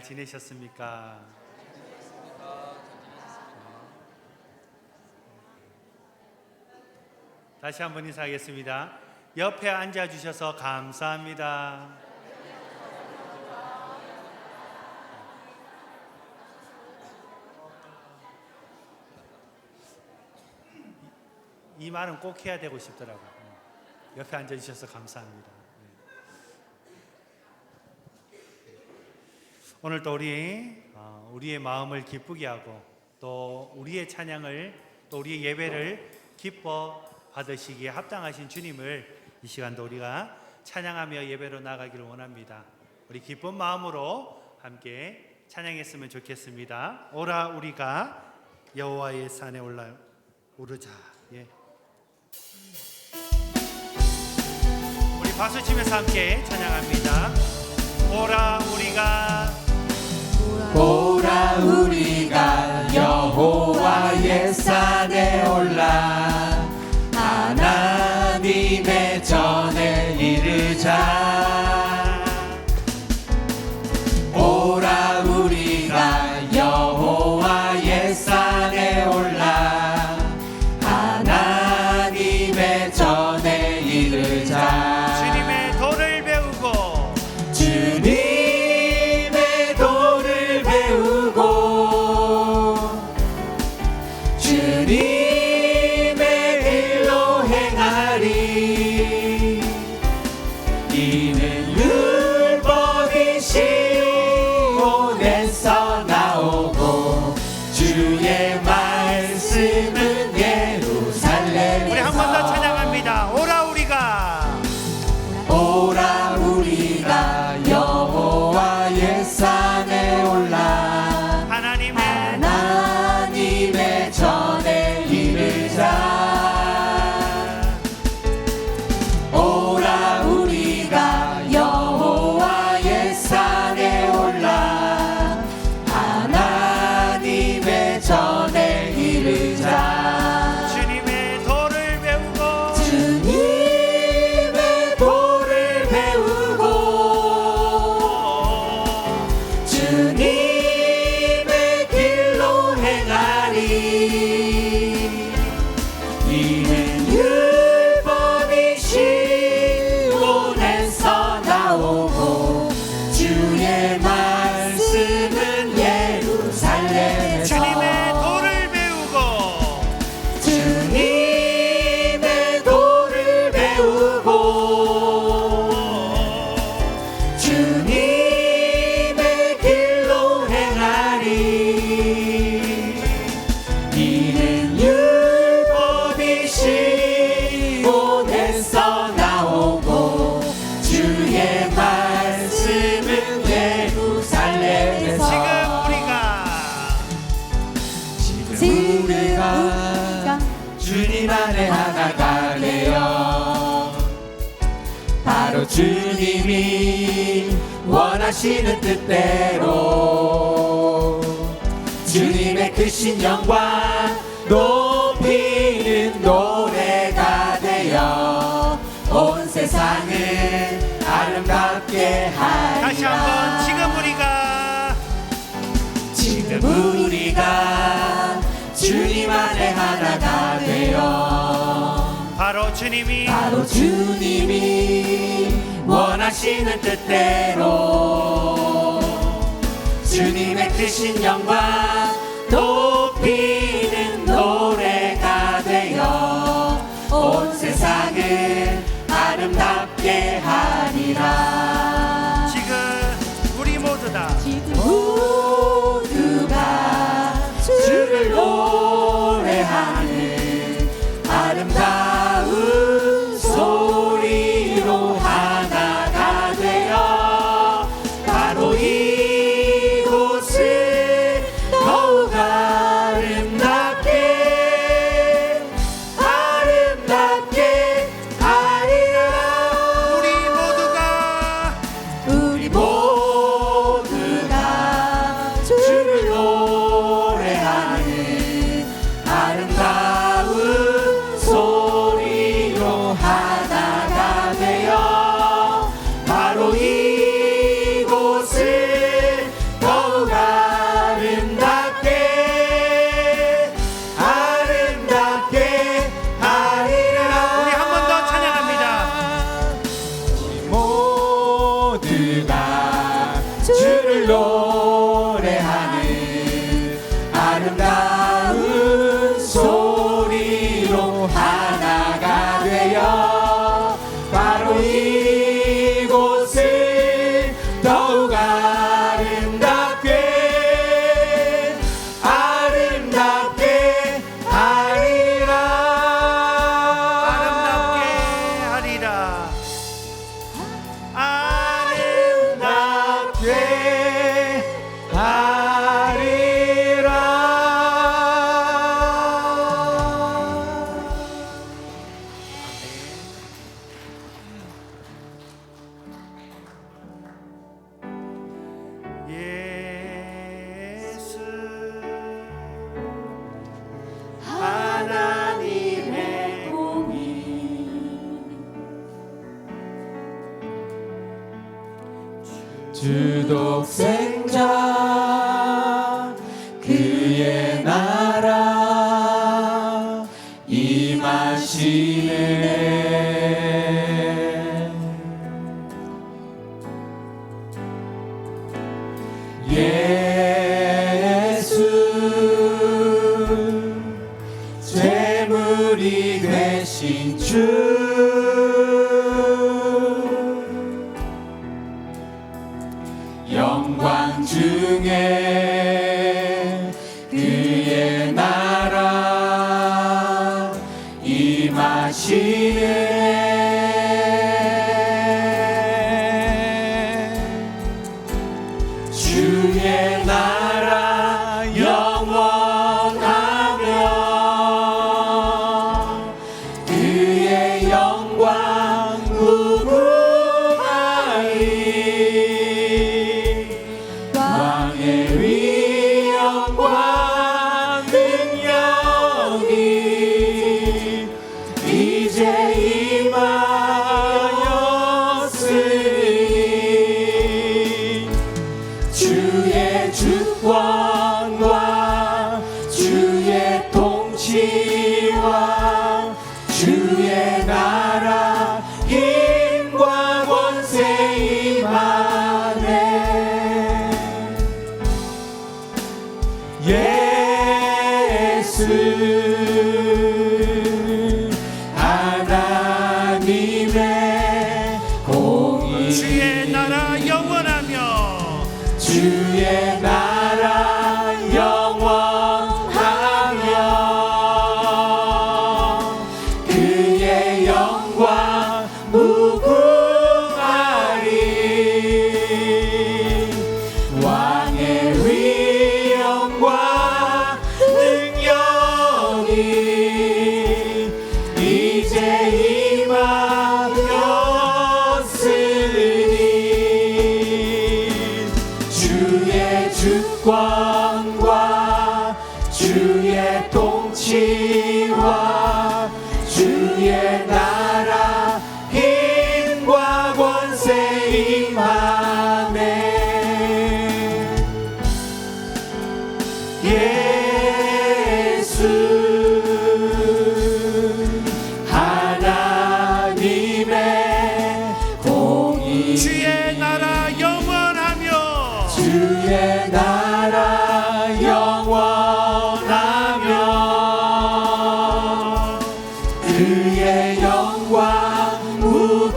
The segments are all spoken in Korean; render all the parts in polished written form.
지내셨습니까? 다시 한번 인사하겠습니다. 옆에 앉아주셔서 감사합니다. 이 말은 꼭 해야 되고 싶더라고요. 옆에 앉아주셔서 감사합니다. 오늘도 우리의 마음을 기쁘게 하고 또 우리의 찬양을 또 우리의 예배를 기뻐 받으시기에 합당하신 주님을 이 시간도 우리가 찬양하며 예배로 나가기를 원합니다. 우리 기쁜 마음으로 함께 찬양했으면 좋겠습니다. 오라 우리가 여호와의 산에 오르자. 예. 우리 박수 치면서 함께 찬양합니다. 오라 우리가 여호와의 산에 올라 하나님의 전에 이르자. 오라 우리가 여호와의 산에 올라 하나님의 전에 이르자. 주님의 도를 배우고 주님의 길로 행하리. 이는 율법이 시온에서 나오고 주의 말씀은 예루살렘에서. 우리 한 번 더 찬양합니다. 오라 우리가 여호와의 산에 올라 하나님의 전에 이르자. 오라 우리가 여호와의 산에 올라 하나님의 전에 이르자. 주님의 도를 배우고 주님의 길로 행하리. 이는 율법이 시온에서 나오고 주의 말씀은 예루살렘에서. 주님의 도를 배우고 주님의 길로 행하리. 이는 율법이 시온에서 나오고 주의 말씀은 예루살렘에서. 지금 우리가 주님 안에 하나가 되어 바로 주님이 원하시는 뜻대로 주님의 크신 영광 높이는 노래가 되어 온 세상을 아름답게 하리라. 다시 한번 지금 우리가 주님 안에 하나가 되어 바로 주님이 원하시는 뜻대로 주님의 크신 영광 높이는 노래가 되어 온 세상을 아름답게 하리라. 지금 우리 모두가 주를 노래하는 아름다운 소리로 하나가 되어 바로 이곳을 더욱 아름답게 하리라. 우리 모두가 주를 노래하는 아름다운 소리로 하나가 되어 바로 이곳을 더욱 아름답게 하리라. 아름답게 하리라. 아름답게 예수 하나님의 공의 주 독생자 그의 나라 임하시네. 예수 제물이 되신 주 영광 중에 그의 나라 임하시네. 주의 나라 영원하며 그의 영광 무궁하리. 왕의 위엄과 능력이 이제 임하였으니 주의 주권과 주의 통치와 주의 나라 힘과 권세 임하네. 예수 하나님의 공의 주의 나라 영원하며 주의 나라 영원하며 그의 영광 무궁하리. 왕의 위엄과 능력이 이제 임하였으니 주의 주권과 주의 통치와 주의 나라 힘과 권세 임하네. 예수 하나님의 공의 주의 나라 영원하며 주의 나라 영원하며 그의 영광 무궁하리.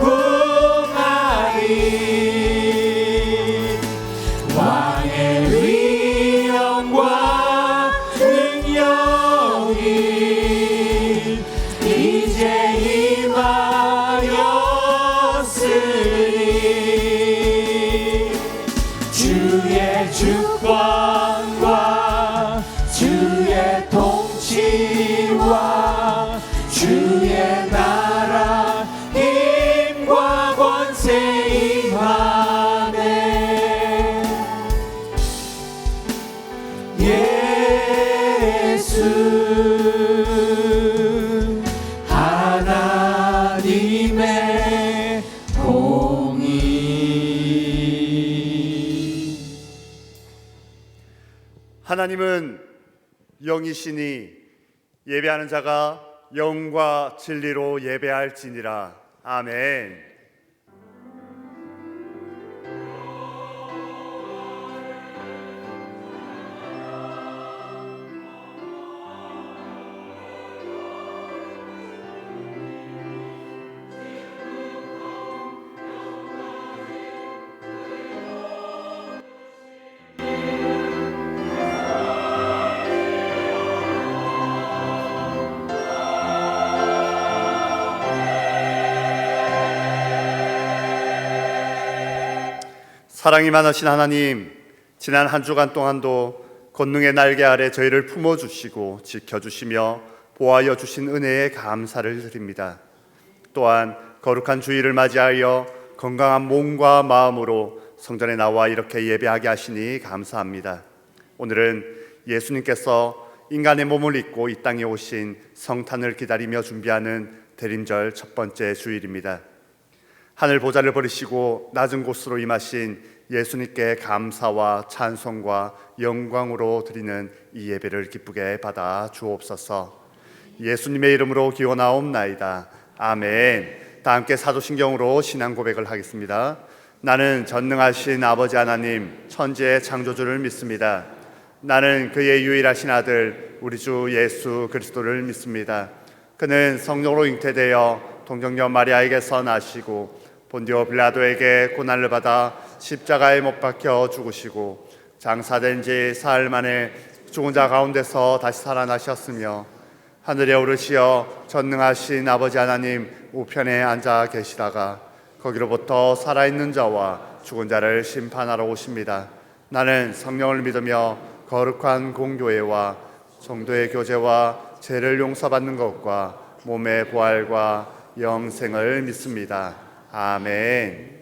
왕의 위엄과 능력이 이제 임하였으니 주의 주권과 주의 통치와 주의 나라 힘과 권세 임하네. 예수 하나님의 공의. 하나님은 영이시니 예배하는 자가 영과 진리로 예배할지니라. 아멘. 사랑이 많으신 하나님, 지난 한 주간 동안도 권능의 날개 아래 저희를 품어주시고 지켜주시며 보호하여 주신 은혜에 감사를 드립니다. 또한 거룩한 주일을 맞이하여 건강한 몸과 마음으로 성전에 나와 이렇게 예배하게 하시니 감사합니다. 오늘은 예수님께서 인간의 몸을 입고 이 땅에 오신 성탄을 기다리며 준비하는 대림절 첫 번째 주일입니다. 하늘 보좌를 버리시고 낮은 곳으로 임하신 예수님께 감사와 찬송과 영광으로 드리는 이 예배를 기쁘게 받아 주옵소서. 예수님의 이름으로 기원하옵나이다. 아멘. 다 함께 사도신경으로 신앙 고백을 하겠습니다. 나는 전능하신 아버지 하나님 천지의 창조주를 믿습니다. 나는 그의 유일하신 아들 우리 주 예수 그리스도를 믿습니다. 그는 성령으로 잉태되어 동정녀 마리아에게서 나시고 본디오 빌라도에게 고난을 받아 십자가에 못 박혀 죽으시고 장사된 지 사흘 만에 죽은 자 가운데서 다시 살아나셨으며 하늘에 오르시어 전능하신 아버지 하나님 우편에 앉아 계시다가 거기로부터 살아있는 자와 죽은 자를 심판하러 오십니다. 나는 성령을 믿으며 거룩한 공교회와 성도의 교제와 죄를 용서받는 것과 몸의 부활과 영생을 믿습니다. 아멘.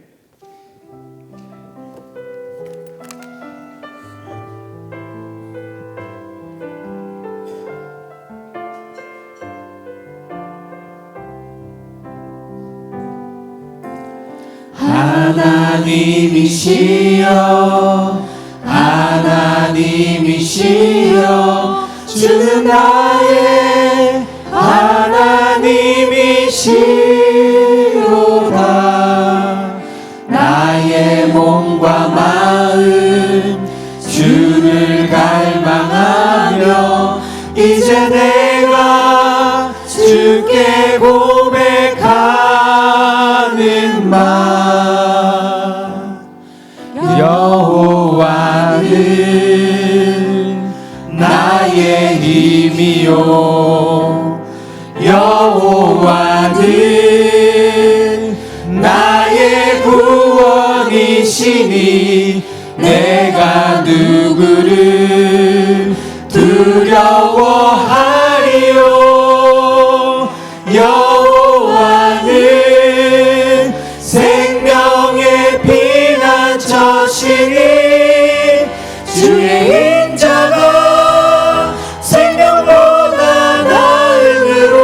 하나님이시여 하나님이시여 주는 나의 하나님이시로다. 나의 몸과 마음 주를 갈망하며 이제 내가 주께 고백하는 말 여호와는 나의 힘이요 여호와는 나의 구원이시니 내가 누구를 두려워하리요. 여호와는 생명의 피난처시니 주의 인자가 생명보다 나음으로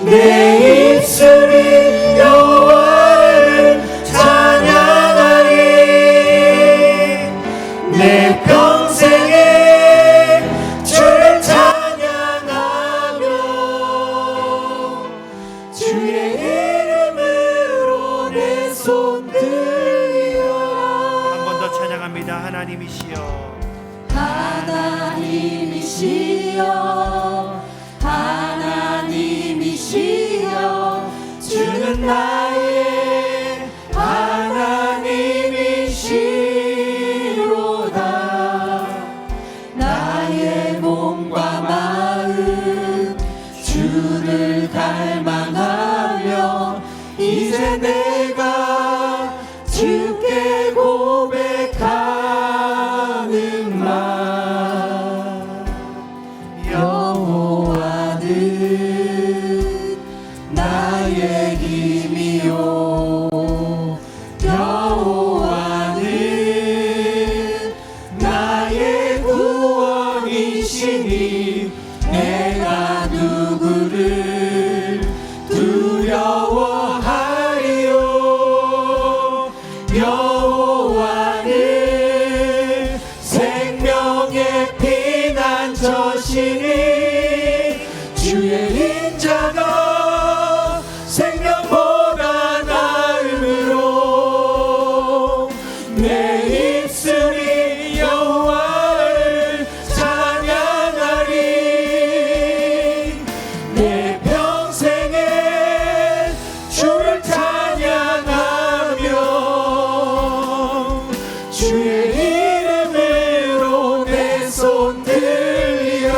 내 입술이 여호와를 찬양하리. 내 평생에 주를 찬양하며 주의 이름으로 내 손 들리어라. 한 번 더 찬양합니다. 하나님이시여 하나님이시여 하나님이시여 주는 나의 하나님이시로다. 나의 몸과 마음 주를 갈망하며 이제 내가 주께 고백하는 말 여호와는 나의 힘이요 여호와는 나의 구원이시니 내가 누구를 두려워하리요. 여호와는 생명의 피난처시니 주의 인자가 생명보다 나음으로 내 입술이 여호와를 찬양하리. 내 평생에 주를 찬양하며 주의 이름으로 내 손 들리라.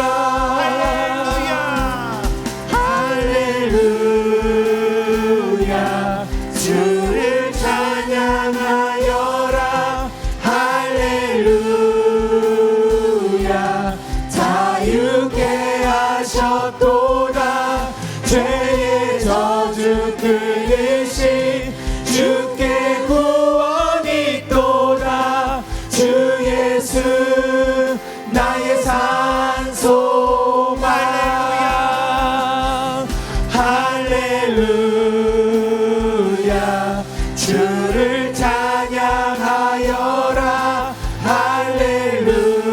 할렐루야 주를 찬양하리. 할렐루야 자유케 하셨도다 죄의 저주 끊으신 주께 구원이 있도다 주 예수 나의 산소망 할렐루야 주를 찬양하여라 할렐루야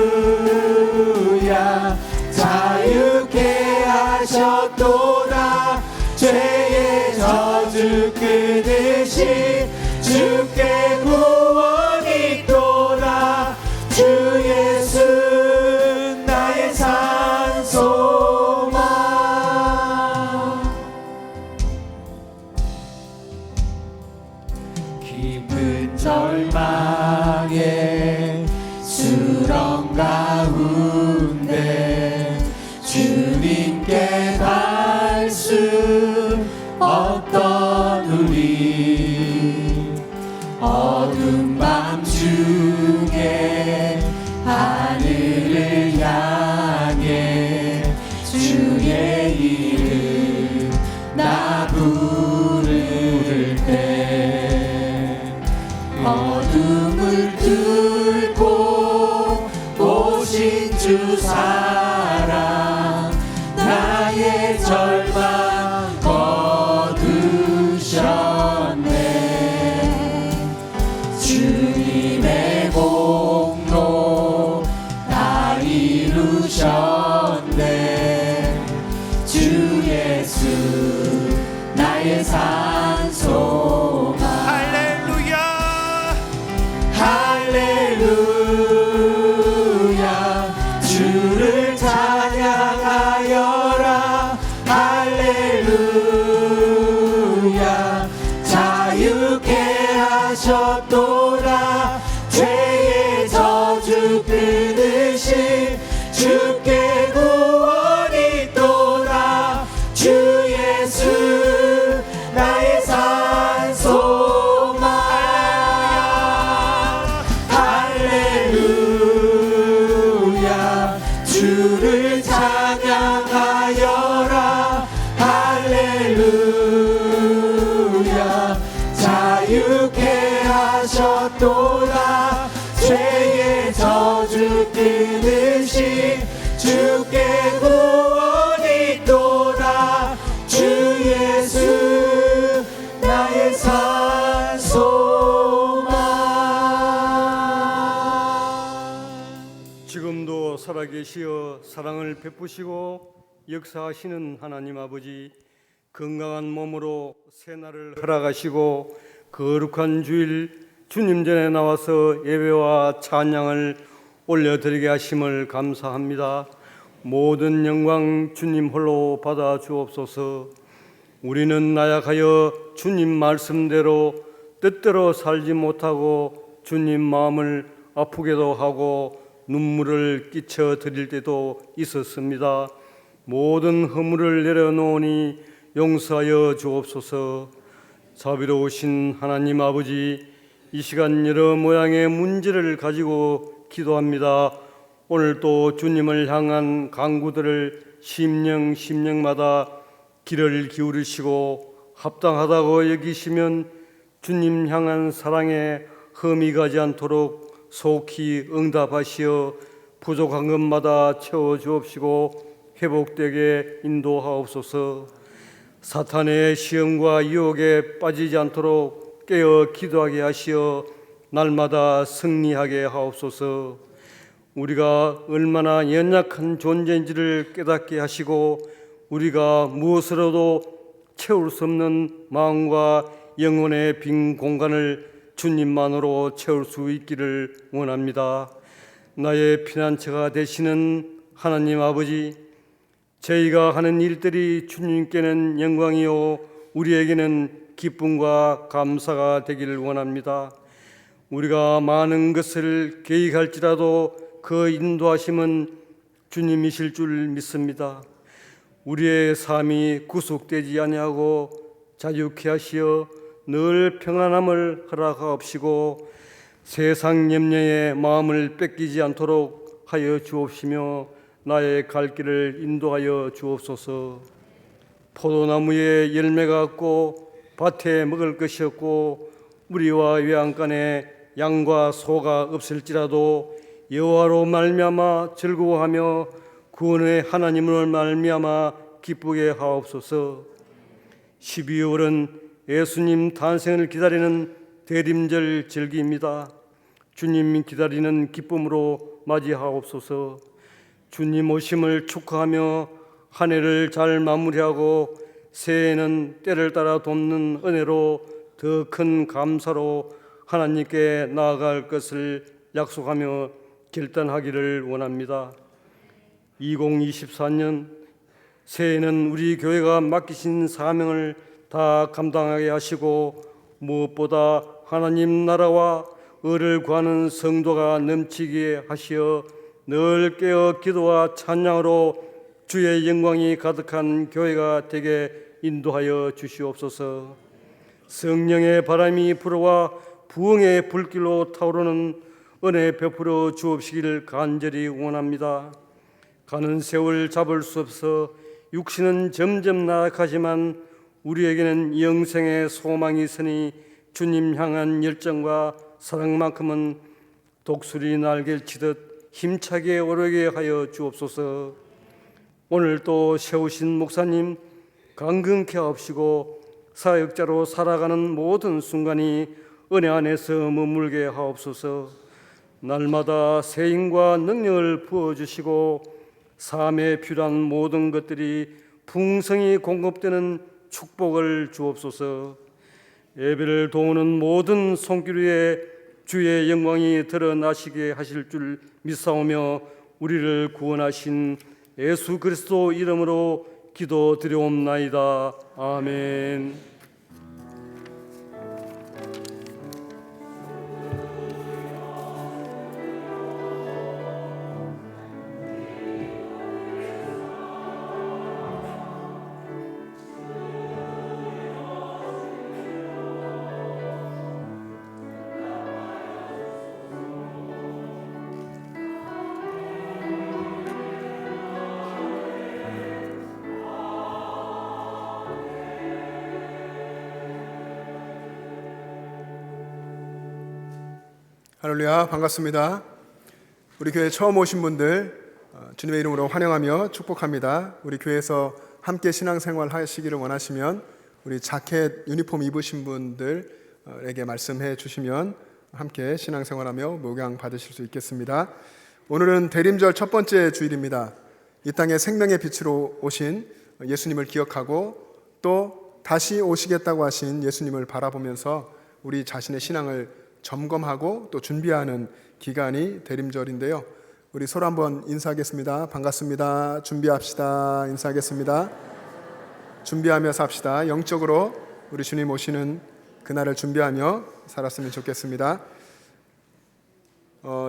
자유케 하셨도다 죄의 저주 끊으신 주께 구원이 있도다 주 예수 나의 산소망 깊은 절망의 수렁 가운데 주님께 갈 수 없던 우리 어두운 밤 중에 하늘을 향해 주의 이름 나 부를 때 어둠을 뚫고 오신 주 사랑 나의 절망 거두셨네 주님의 공로 다 이루셨네 주 예수 나의 산소망 할렐루야 할렐루야 주를 찬양하여라 할렐루야 자유케 하셨도다 죄의 저주 끊으신 주께 구원이 있도다 주 예수 나의 산소망 할렐루야 주를 찬양하여라 할렐루야 자유케 하셨도다 죄의 저주 끊으신 주께 구원이 있도다 주 예수 나의 산소망 지금도 살아계시어 사랑을 베푸시고 역사하시는 하나님 아버지 건강한 몸으로 새날을 허락하시고 거룩한 주일 주님 전에 나와서 예배와 찬양을 올려드리게 하심을 감사합니다. 모든 영광 주님 홀로 받아 주옵소서. 우리는 나약하여 주님 말씀대로 뜻대로 살지 못하고 주님 마음을 아프게도 하고 눈물을 끼쳐 드릴 때도 있었습니다. 모든 허물을 내려놓으니 용서하여 주옵소서. 자비로우신 하나님 아버지, 이 시간 여러 모양의 문제를 가지고 기도합니다. 오늘도 주님을 향한 간구들을 심령마다 귀를 기울이시고 합당하다고 여기시면 주님 향한 사랑에 흠이 가지 않도록 속히 응답하시어 부족한 것마다 채워주옵시고 회복되게 인도하옵소서. 사탄의 시험과 유혹에 빠지지 않도록 깨어 기도하게 하시어 날마다 승리하게 하옵소서. 우리가 얼마나 연약한 존재인지를 깨닫게 하시고 우리가 무엇으로도 채울 수 없는 마음과 영혼의 빈 공간을 주님만으로 채울 수 있기를 원합니다. 나의 피난처가 되시는 하나님 아버지, 저희가 하는 일들이 주님께는 영광이요 우리에게는 기쁨과 감사가 되기를 원합니다. 우리가 많은 것을 계획할지라도 그 인도하심은 주님이실 줄 믿습니다. 우리의 삶이 구속되지 아니하고 자유케 하시어 늘 평안함을 허락하옵시고 세상 염려에 마음을 뺏기지 않도록 하여 주옵시며 나의 갈 길을 인도하여 주옵소서. 포도나무에 열매가 없고 밭에 먹을 것이 없고 우리와 외양간에 양과 소가 없을지라도 여호와로 말미암아 즐거워하며 구원의 하나님을 말미암아 기쁘게 하옵소서. 12월은 예수님 탄생을 기다리는 대림절 절기입니다. 주님 기다리는 기쁨으로 맞이하옵소서. 주님 오심을 축하하며 한 해를 잘 마무리하고 새해에는 때를 따라 돕는 은혜로 더 큰 감사로 하나님께 나아갈 것을 약속하며 결단하기를 원합니다. 2024년 새해에는 우리 교회가 맡기신 사명을 다 감당하게 하시고 무엇보다 하나님 나라와 의를 구하는 성도가 넘치게 하시어 늘 깨어 기도와 찬양으로 주의 영광이 가득한 교회가 되게 인도하여 주시옵소서. 성령의 바람이 불어와 부흥의 불길로 타오르는 은혜 베풀어 주옵시기를 간절히 원합니다. 가는 세월 잡을 수 없어 육신은 점점 나락하지만 우리에게는 영생의 소망이 있으니 주님 향한 열정과 사랑만큼은 독수리 날개를 치듯 힘차게 오르게 하여 주옵소서. 오늘 또 세우신 목사님 강건케 하옵시고 사역자로 살아가는 모든 순간이 은혜 안에서 머물게 하옵소서. 날마다 새 힘과 능력을 부어주시고 삶에 필요한 모든 것들이 풍성히 공급되는 축복을 주옵소서. 예배를 도우는 모든 손길 위에 주의 영광이 드러나시게 하실 줄 믿사오며 우리를 구원하신 예수 그리스도 이름으로 기도드려옵나이다. 아멘. 할렐루야, 반갑습니다. 우리 교회 처음 오신 분들 주님의 이름으로 환영하며 축복합니다. 우리 교회에서 함께 신앙생활 하시기를 원하시면 우리 자켓 유니폼 입으신 분들에게 말씀해 주시면 함께 신앙생활하며 목양 받으실 수 있겠습니다. 오늘은 대림절 첫 번째 주일입니다. 이 땅에 생명의 빛으로 오신 예수님을 기억하고 또 다시 오시겠다고 하신 예수님을 바라보면서 우리 자신의 신앙을 점검하고 또 준비하는 기간이 대림절인데요. 우리 서로 한번 인사하겠습니다. 반갑습니다. 준비합시다. 인사하겠습니다. 준비하며 삽시다. 영적으로 우리 주님 오시는 그날을 준비하며 살았으면 좋겠습니다.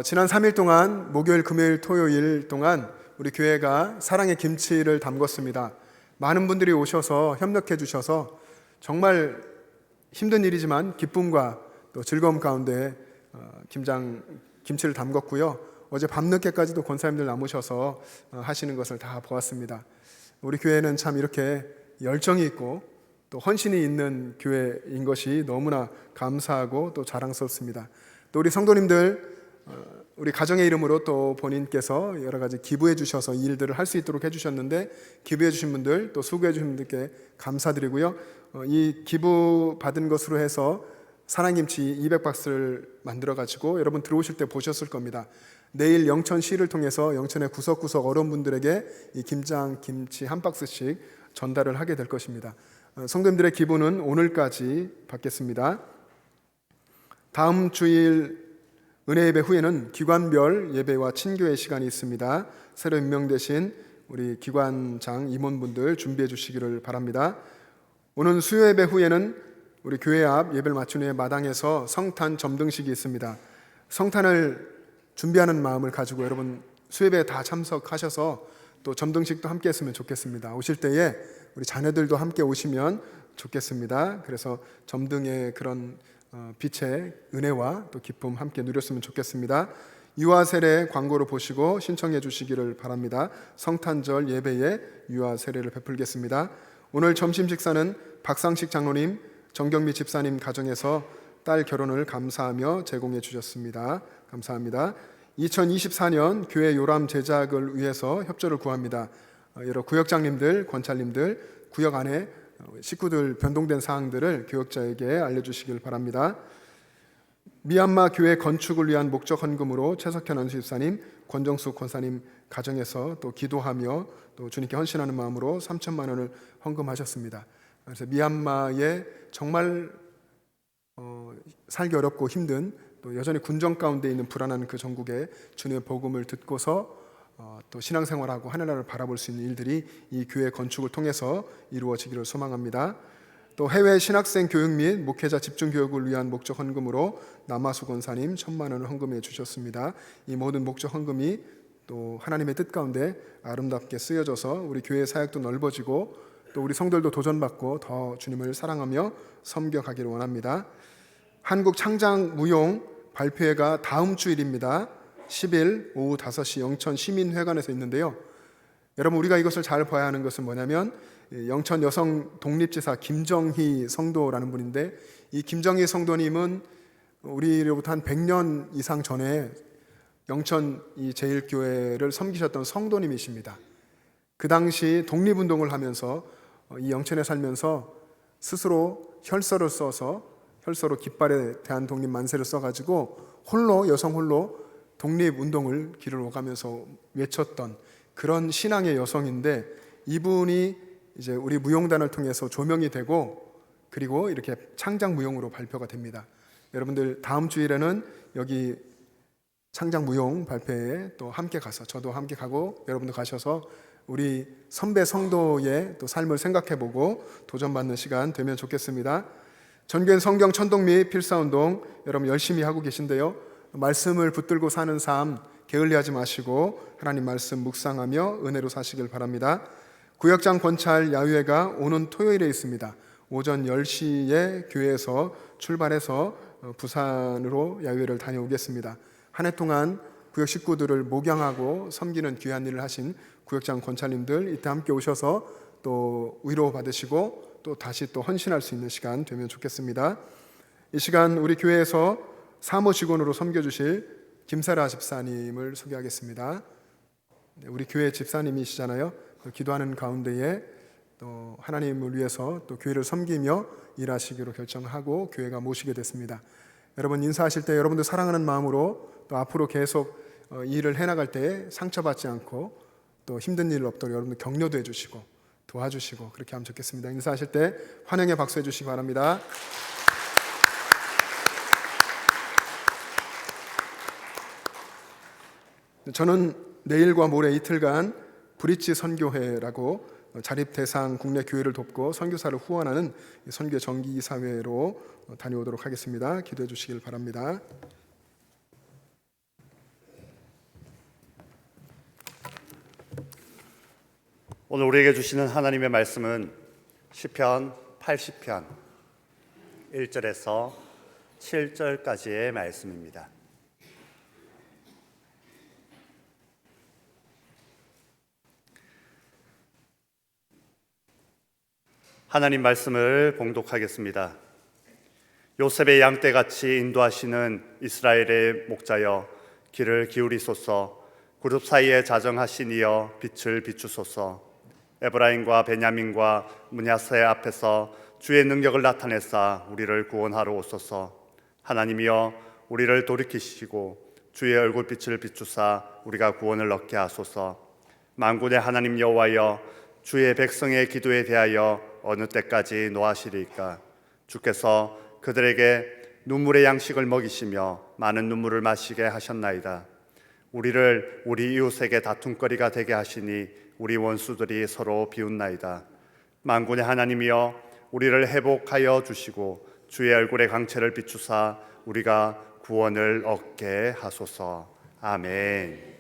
지난 3일 동안 목요일, 금요일, 토요일 동안 우리 교회가 사랑의 김치를 담궜습니다. 많은 분들이 오셔서 협력해 주셔서 정말 힘든 일이지만 기쁨과 또 즐거움 가운데 김치를 담궜고요. 어제 밤늦게까지도 권사님들 남으셔서 하시는 것을 다 보았습니다. 우리 교회는 참 이렇게 열정이 있고 또 헌신이 있는 교회인 것이 너무나 감사하고 또 자랑스럽습니다. 또 우리 성도님들 우리 가정의 이름으로 또 본인께서 여러 가지 기부해 주셔서 이 일들을 할 수 있도록 해주셨는데 기부해 주신 분들 또 수고해 주신 분들께 감사드리고요. 이 기부 받은 것으로 해서 사랑김치 200박스를 만들어가지고 여러분 들어오실 때 보셨을 겁니다. 내일 영천시를 통해서 영천의 구석구석 어려운분들에게 이 김치 한 박스씩 전달을 하게 될 것입니다. 성도님들의 기부는 오늘까지 받겠습니다. 다음 주일 은혜 예배 후에는 기관별 예배와 친교의 시간이 있습니다. 새로 임명되신 우리 기관장 임원분들 준비해 주시기를 바랍니다. 오늘 수요 예배 후에는 우리 교회 앞 예배를 마친 후에 마당에서 성탄 점등식이 있습니다. 성탄을 준비하는 마음을 가지고 여러분 수예배에 다 참석하셔서 또 점등식도 함께 했으면 좋겠습니다. 오실 때에 우리 자녀들도 함께 오시면 좋겠습니다. 그래서 점등의 그런 빛의 은혜와 또 기쁨 함께 누렸으면 좋겠습니다. 유아 세례 광고를 보시고 신청해 주시기를 바랍니다. 성탄절 예배에 유아 세례를 베풀겠습니다. 오늘 점심 식사는 박상식 장로님, 정경미 집사님 가정에서 딸 결혼을 감사하며 제공해 주셨습니다. 감사합니다. 2024년 교회 요람 제작을 위해서 협조를 구합니다. 여러 구역장님들, 권찰님들, 구역 안에 식구들 변동된 사항들을 교역자에게 알려주시길 바랍니다. 미얀마 교회 건축을 위한 목적 헌금으로 최석현 안수집사님, 권정숙 권사님 가정에서 또 기도하며 또 주님께 헌신하는 마음으로 3천만 원을 헌금하셨습니다. 그래서 미얀마에 정말 살기 어렵고 힘든 또 여전히 군정 가운데 있는 불안한 그 전국에 주님의 복음을 듣고서 또 신앙생활하고 하늘나라를 바라볼 수 있는 일들이 이 교회 건축을 통해서 이루어지기를 소망합니다. 또 해외 신학생 교육 및 목회자 집중 교육을 위한 목적 헌금으로 남아수 권사님 1,000만 원을 헌금해 주셨습니다. 이 모든 목적 헌금이 또 하나님의 뜻 가운데 아름답게 쓰여져서 우리 교회 사역도 넓어지고 또 우리 성도들도 도전받고 더 주님을 사랑하며 섬겨가기를 원합니다. 한국 창장 무용 발표회가 다음 주일입니다. 10일 오후 5시 영천 시민회관에서 있는데요. 여러분, 우리가 이것을 잘 봐야 하는 것은 뭐냐면 영천 여성 독립지사 김정희 성도라는 분인데, 이 김정희 성도님은 우리로부터 한 100년 이상 전에 영천 이 제1교회를 섬기셨던 성도님이십니다. 그 당시 독립운동을 하면서 이 영천에 살면서 스스로 혈서를 써서 혈서로 깃발에 대한 독립 만세를 써가지고 홀로, 여성 홀로 독립운동을 길을 오가면서 외쳤던 그런 신앙의 여성인데, 이분이 이제 우리 무용단을 통해서 조명이 되고 그리고 이렇게 창작 무용으로 발표가 됩니다. 여러분들 다음 주일에는 여기 창작 무용 발표회에 또 함께 가서, 저도 함께 가고 여러분도 가셔서 우리 선배 성도의 또 삶을 생각해보고 도전받는 시간 되면 좋겠습니다. 전교인 성경 천독 및 필사운동 여러분 열심히 하고 계신데요. 말씀을 붙들고 사는 삶 게을리하지 마시고 하나님 말씀 묵상하며 은혜로 사시길 바랍니다. 구역장 권찰 야유회가 오는 토요일에 있습니다. 오전 10시에 교회에서 출발해서 부산으로 야유회를 다녀오겠습니다. 한 해 동안 구역 식구들을 목양하고 섬기는 귀한 일을 하신 구역장 권찰님들 이때 함께 오셔서 또 위로 받으시고 또 다시 또 헌신할 수 있는 시간 되면 좋겠습니다. 이 시간 우리 교회에서 사무 직원으로 섬겨주실 김사라 집사님을 소개하겠습니다. 우리 교회 집사님이시잖아요. 기도하는 가운데에 또 하나님을 위해서 또 교회를 섬기며 일하시기로 결정하고 교회가 모시게 됐습니다. 여러분 인사하실 때 여러분들 사랑하는 마음으로 또 앞으로 계속 일을 해나갈 때 상처받지 않고 또 힘든 일 없도록 여러분들 격려도 해주시고 도와주시고 그렇게 하면 좋겠습니다. 인사하실 때 환영의 박수 해주시기 바랍니다. 저는 내일과 모레 이틀간 브릿지 선교회라고 자립대상 국내 교회를 돕고 선교사를 후원하는 선교 정기이사회로 다녀오도록 하겠습니다. 기도해 주시길 바랍니다. 오늘 우리에게 주시는 하나님의 말씀은 시편 80편 1절에서 7절까지의 말씀입니다. 하나님 말씀을 봉독하겠습니다. 요셉의 양떼같이 인도하시는 이스라엘의 목자여 귀를 기울이소서. 그룹 사이에 자정하신 이여 빛을 비추소서. 에브라임과 베냐민과 므냐세 앞에서 주의 능력을 나타내사 우리를 구원하러 오소서. 하나님이여 우리를 돌이키시고 주의 얼굴빛을 비추사 우리가 구원을 얻게 하소서. 만군의 하나님 여호와여 주의 백성의 기도에 대하여 어느 때까지 노하시리까? 주께서 그들에게 눈물의 양식을 먹이시며 많은 눈물을 마시게 하셨나이다. 우리를 우리 이웃에게 다툼거리가 되게 하시니 우리 원수들이 서로 비웃나이다. 만군의 하나님이여 우리를 회복하여 주시고 주의 얼굴의 광채를 비추사 우리가 구원을 얻게 하소서. 아멘.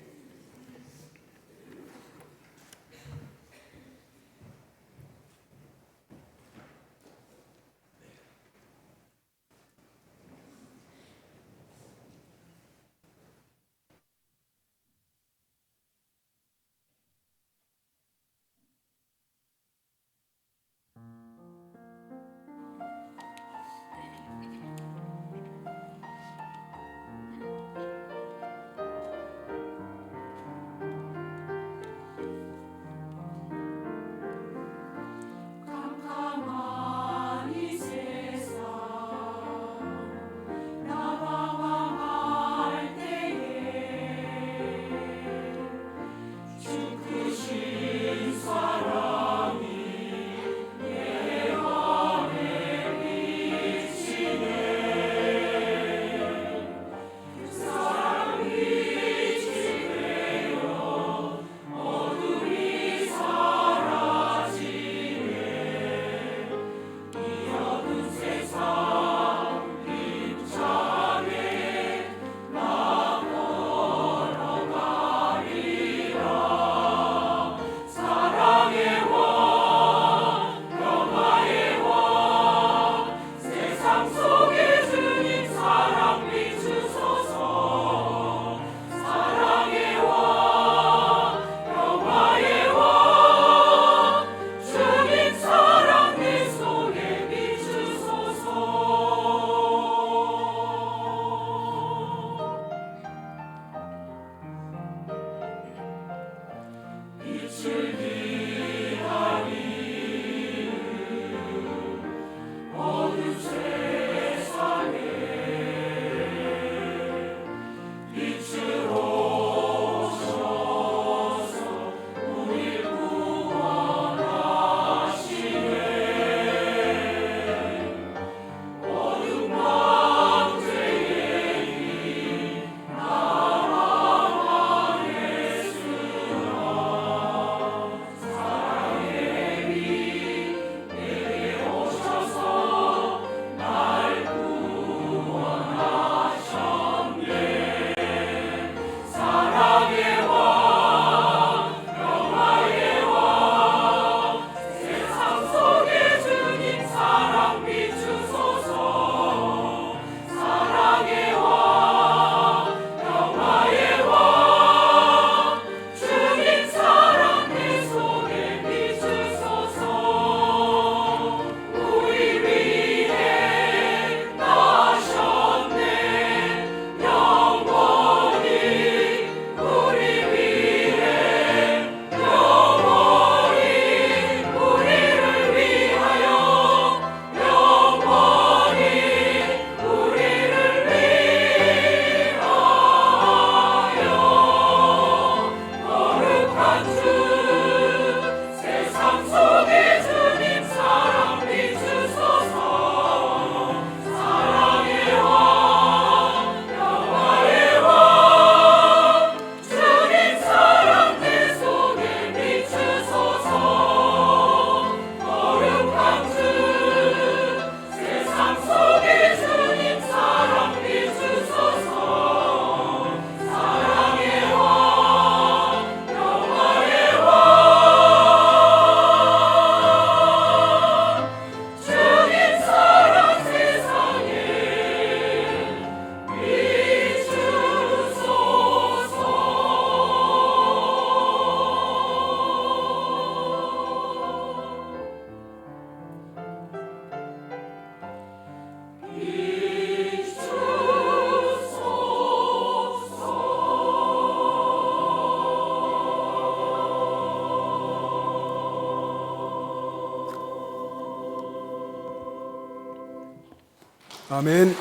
아멘.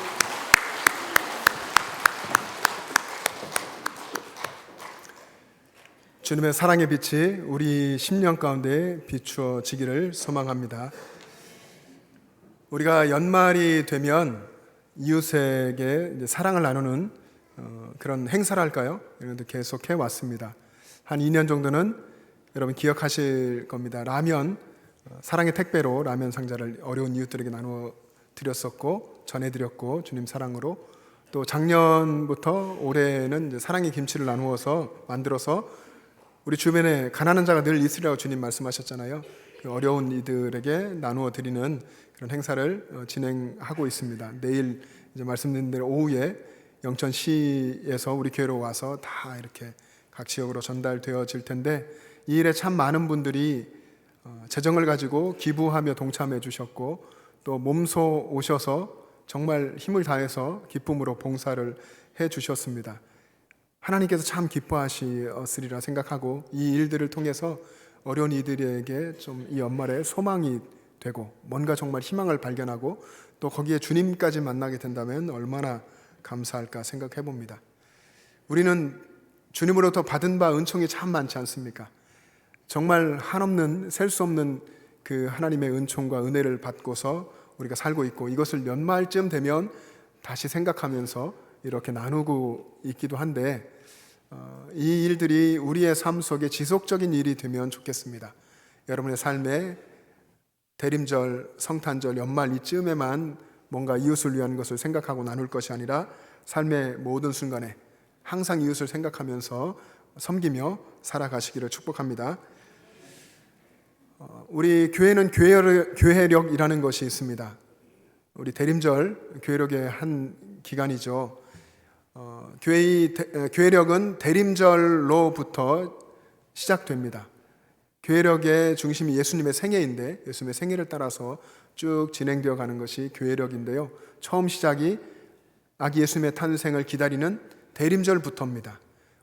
주님의 사랑의 빛이 우리 심령 가운데 비추어지기를 소망합니다. 우리가 연말이 되면 이웃에게 이제 사랑을 나누는 그런 행사를 할까요? 이런 것도 계속 해왔습니다. 한 2년 정도는 여러분 기억하실 겁니다. 라면, 사랑의 택배로 라면 상자를 어려운 이웃들에게 나누어 드렸었고 전해드렸고, 주님 사랑으로 또 작년부터 올해는 이제 사랑의 김치를 나누어서 만들어서 우리 주변에 가난한 자가 늘 있으리라고 주님 말씀하셨잖아요. 그 어려운 이들에게 나누어 드리는 그런 행사를 진행하고 있습니다. 내일 이제 말씀드린 대로 오후에 영천시에서 우리 교회로 와서 다 이렇게 각 지역으로 전달되어질 텐데, 이 일에 참 많은 분들이 재정을 가지고 기부하며 동참해 주셨고, 또 몸소 오셔서 정말 힘을 다해서 기쁨으로 봉사를 해 주셨습니다. 하나님께서 참 기뻐하시리라 생각하고, 이 일들을 통해서 어려운 이들에게 좀 이 연말에 소망이 되고 뭔가 정말 희망을 발견하고 또 거기에 주님까지 만나게 된다면 얼마나 감사할까 생각해 봅니다. 우리는 주님으로부터 받은 바 은총이 참 많지 않습니까? 정말 한없는 셀 수 없는 그 하나님의 은총과 은혜를 받고서 우리가 살고 있고, 이것을 연말쯤 되면 다시 생각하면서 이렇게 나누고 있기도 한데, 이 일들이 우리의 삶 속에 지속적인 일이 되면 좋겠습니다. 여러분의 삶에 대림절, 성탄절, 연말 이쯤에만 뭔가 이웃을 위한 것을 생각하고 나눌 것이 아니라 삶의 모든 순간에 항상 이웃을 생각하면서 섬기며 살아가시기를 축복합니다. 우리 교회는 교회력이라는 것이 있습니다. 우리 대림절 교회력의 한 기간이죠. 교회력은 대림절로부터 시작됩니다. 교회력의 중심이 예수님의 생애인데, 예수님의 생애를 따라서 쭉 진행되어 가는 것이 교회력인데요. 처음 시작이 아기 예수님의 탄생을 기다리는 대림절부터입니다.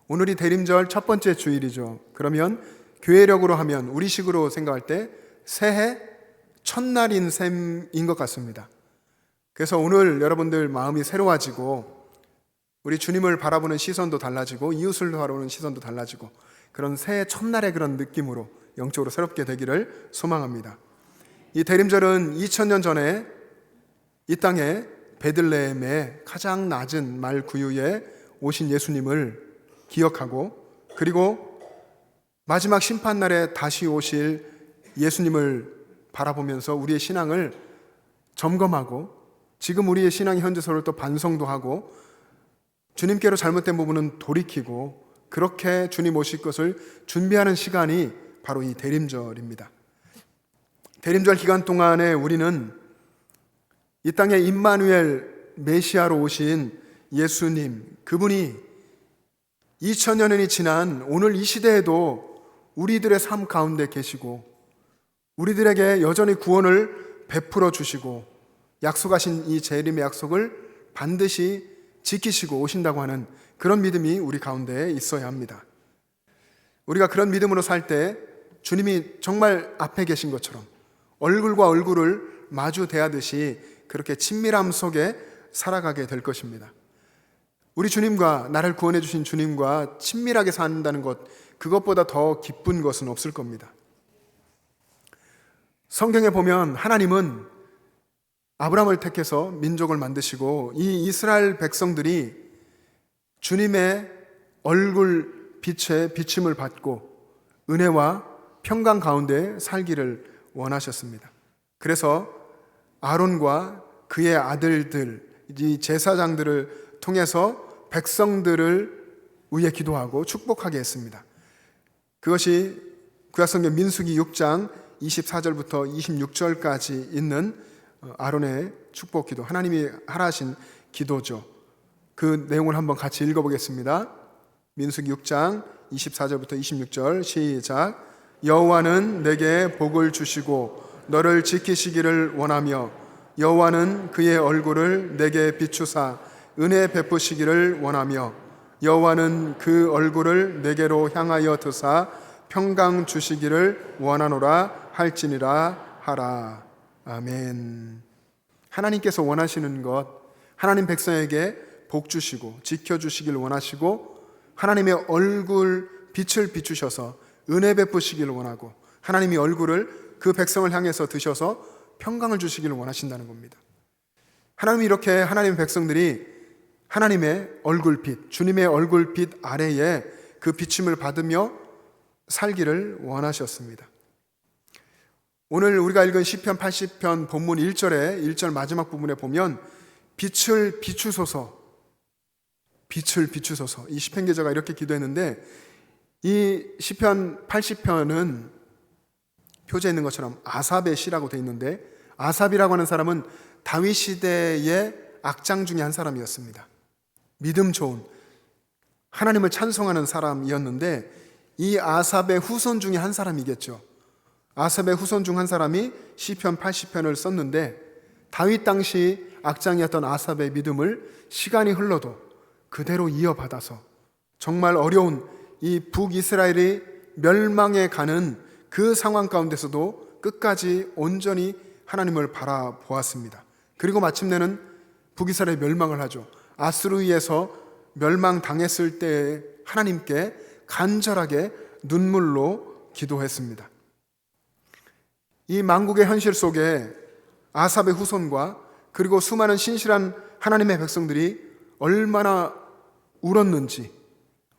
오늘이 대림절 첫 번째 주일이죠. 그러면 교회력으로 하면 우리식으로 생각할 때 새해 첫날인 셈인 것 같습니다. 그래서 오늘 여러분들 마음이 새로워지고 우리 주님을 바라보는 시선도 달라지고 이웃을 바라보는 시선도 달라지고 그런 새해 첫날의 그런 느낌으로 영적으로 새롭게 되기를 소망합니다. 이 대림절은 2000년 전에 이 땅에 베들레헴의 가장 낮은 말 구유에 오신 예수님을 기억하고 그리고 마지막 심판날에 다시 오실 예수님을 바라보면서 우리의 신앙을 점검하고 지금 우리의 신앙의 현재소를 또 반성도 하고 주님께로 잘못된 부분은 돌이키고 그렇게 주님 오실 것을 준비하는 시간이 바로 이 대림절입니다. 대림절 기간 동안에 우리는 이 땅에 임마누엘 메시아로 오신 예수님, 그분이 2000년이 지난 오늘 이 시대에도 우리들의 삶 가운데 계시고 우리들에게 여전히 구원을 베풀어 주시고 약속하신 이 재림의 약속을 반드시 지키시고 오신다고 하는 그런 믿음이 우리 가운데에 있어야 합니다. 우리가 그런 믿음으로 살 때 주님이 정말 앞에 계신 것처럼 얼굴과 얼굴을 마주 대하듯이 그렇게 친밀함 속에 살아가게 될 것입니다. 우리 주님과 나를 구원해 주신 주님과 친밀하게 산다는 것, 그것보다 더 기쁜 것은 없을 겁니다. 성경에 보면 하나님은 아브라함을 택해서 민족을 만드시고 이 이스라엘 백성들이 주님의 얼굴 빛에 비침을 받고 은혜와 평강 가운데 살기를 원하셨습니다. 그래서 아론과 그의 아들들, 이 제사장들을 통해서 백성들을 위해 기도하고 축복하게 했습니다. 그것이 구약성경 민수기 6장 24절부터 26절까지 있는 아론의 축복 기도, 하나님이 하라 하신 기도죠. 그 내용을 한번 같이 읽어보겠습니다. 민수기 6장 24절부터 26절 시작. 여호와는 내게 복을 주시고 너를 지키시기를 원하며 여호와는 그의 얼굴을 내게 비추사 은혜 베푸시기를 원하며 여호와는 그 얼굴을 내게로 향하여 드사 평강 주시기를 원하노라 할지니라 하라. 아멘. 하나님께서 원하시는 것, 하나님 백성에게 복 주시고 지켜주시길 원하시고 하나님의 얼굴 빛을 비추셔서 은혜 베푸시기를 원하고 하나님이 얼굴을 그 백성을 향해서 드셔서 평강을 주시기를 원하신다는 겁니다. 하나님이 이렇게 하나님의 백성들이 하나님의 얼굴빛, 주님의 얼굴빛 아래에 그 비침을 받으며 살기를 원하셨습니다. 오늘 우리가 읽은 시편 80편 본문 1절에 1절 마지막 부분에 보면 빛을 비추소서, 빛을 비추소서, 이 시편 기자가 이렇게 기도했는데 이 시편 80편은 표제에 있는 것처럼 아삽의 시라고 되어 있는데 아삽이라고 하는 사람은 다윗 시대의 악장 중에 한 사람이었습니다. 믿음 좋은 하나님을 찬송하는 사람이었는데 이 아삽의 후손 중에 한 사람이겠죠. 아삽의 후손 중 한 사람이 시편 80편을 썼는데 다윗 당시 악장이었던 아삽의 믿음을 시간이 흘러도 그대로 이어받아서 정말 어려운 이 북이스라엘이 멸망해 가는 그 상황 가운데서도 끝까지 온전히 하나님을 바라보았습니다. 그리고 마침내는 북이스라엘이 멸망을 하죠. 아수르에서 멸망당했을 때 하나님께 간절하게 눈물로 기도했습니다. 이 만국의 현실 속에 아삽의 후손과 그리고 수많은 신실한 하나님의 백성들이 얼마나 울었는지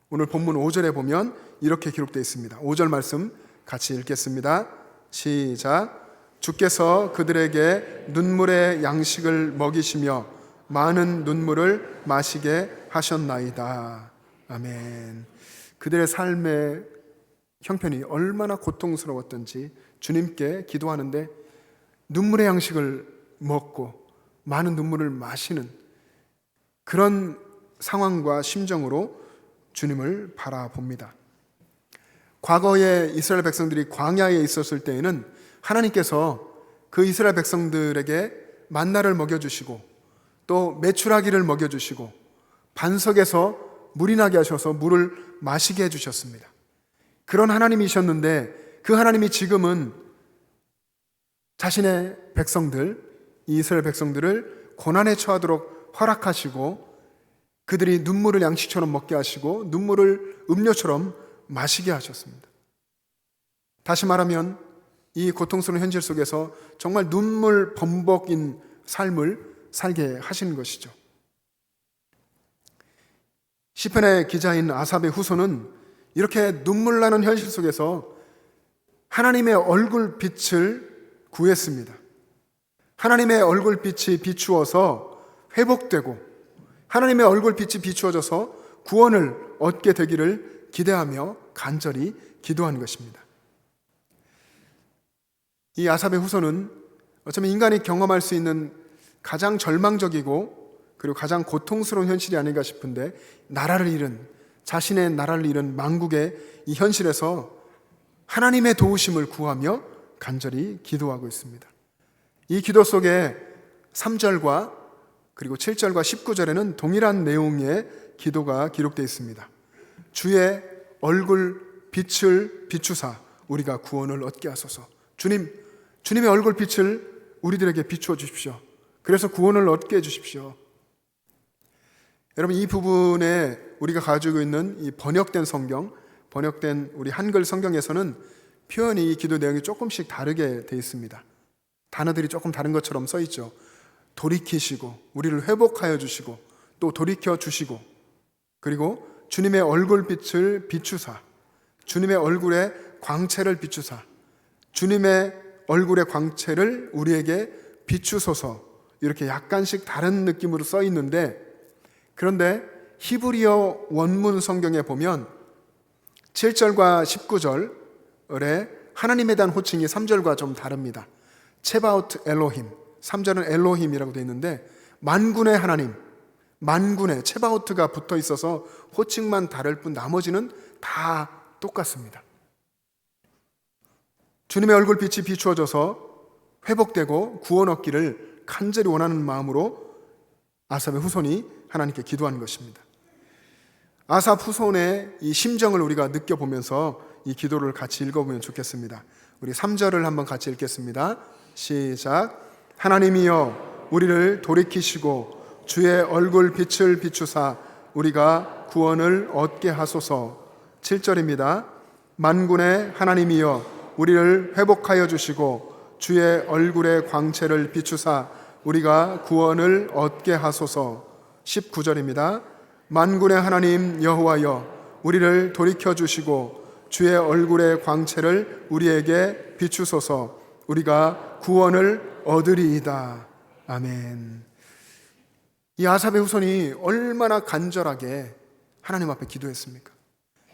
오늘 본문 5절에 보면 이렇게 기록되어 있습니다. 5절 말씀 같이 읽겠습니다. 시작. 주께서 그들에게 눈물의 양식을 먹이시며 많은 눈물을 마시게 하셨나이다. 아멘. 그들의 삶의 형편이 얼마나 고통스러웠던지 주님께 기도하는데 눈물의 양식을 먹고 많은 눈물을 마시는 그런 상황과 심정으로 주님을 바라봅니다. 과거에 이스라엘 백성들이 광야에 있었을 때에는 하나님께서 그 이스라엘 백성들에게 만나를 먹여주시고 또 메추라기를 먹여주시고 반석에서 물이 나게 하셔서 물을 마시게 해주셨습니다. 그런 하나님이셨는데 그 하나님이 지금은 자신의 백성들, 이스라엘 백성들을 고난에 처하도록 허락하시고 그들이 눈물을 양식처럼 먹게 하시고 눈물을 음료처럼 마시게 하셨습니다. 다시 말하면 이 고통스러운 현실 속에서 정말 눈물 범벅인 삶을 살게 하시는 것이죠. 시편의 기자인 아삽의 후손은 이렇게 눈물 나는 현실 속에서 하나님의 얼굴 빛을 구했습니다. 하나님의 얼굴 빛이 비추어서 회복되고 하나님의 얼굴 빛이 비추어져서 구원을 얻게 되기를 기대하며 간절히 기도한 것입니다. 이 아삽의 후손은 어쩌면 인간이 경험할 수 있는 가장 절망적이고 그리고 가장 고통스러운 현실이 아닌가 싶은데 나라를 잃은 자신의 나라를 잃은 망국의 이 현실에서 하나님의 도우심을 구하며 간절히 기도하고 있습니다. 이 기도 속에 3절과 그리고 7절과 19절에는 동일한 내용의 기도가 기록되어 있습니다. 주의 얼굴 빛을 비추사 우리가 구원을 얻게 하소서. 주님의 얼굴 빛을 우리들에게 비추어 주십시오. 그래서 구원을 얻게 해 주십시오. 여러분, 이 부분에 우리가 가지고 있는 이 번역된 성경, 번역된 우리 한글 성경에서는 표현이 이 기도 내용이 조금씩 다르게 되어 있습니다. 단어들이 조금 다른 것처럼 써 있죠. 돌이키시고 우리를 회복하여 주시고 또 돌이켜 주시고 그리고 주님의 얼굴빛을 비추사 주님의 얼굴의 광채를 비추사 주님의 얼굴의 광채를 우리에게 비추소서 이렇게 약간씩 다른 느낌으로 써 있는데 그런데 히브리어 원문 성경에 보면 7절과 19절에 하나님에 대한 호칭이 3절과 좀 다릅니다. 체바우트 엘로힘 3절은 엘로힘이라고 되어 있는데 만군의 하나님 만군의 체바우트가 붙어 있어서 호칭만 다를 뿐 나머지는 다 똑같습니다. 주님의 얼굴빛이 비추어져서 회복되고 구원 얻기를 간절히 원하는 마음으로 아삽의 후손이 하나님께 기도하는 것입니다. 아삽 후손의 이 심정을 우리가 느껴보면서 이 기도를 같이 읽어보면 좋겠습니다. 우리 3절을 한번 같이 읽겠습니다. 시작. 하나님이여 우리를 돌이키시고 주의 얼굴 빛을 비추사 우리가 구원을 얻게 하소서. 7절입니다. 만군의 하나님이여 우리를 회복하여 주시고 주의 얼굴의 광채를 비추사 우리가 구원을 얻게 하소서. 19절입니다. 만군의 하나님 여호와여 우리를 돌이켜 주시고 주의 얼굴의 광채를 우리에게 비추소서. 우리가 구원을 얻으리이다. 아멘. 이 아삽의 후손이 얼마나 간절하게 하나님 앞에 기도했습니까?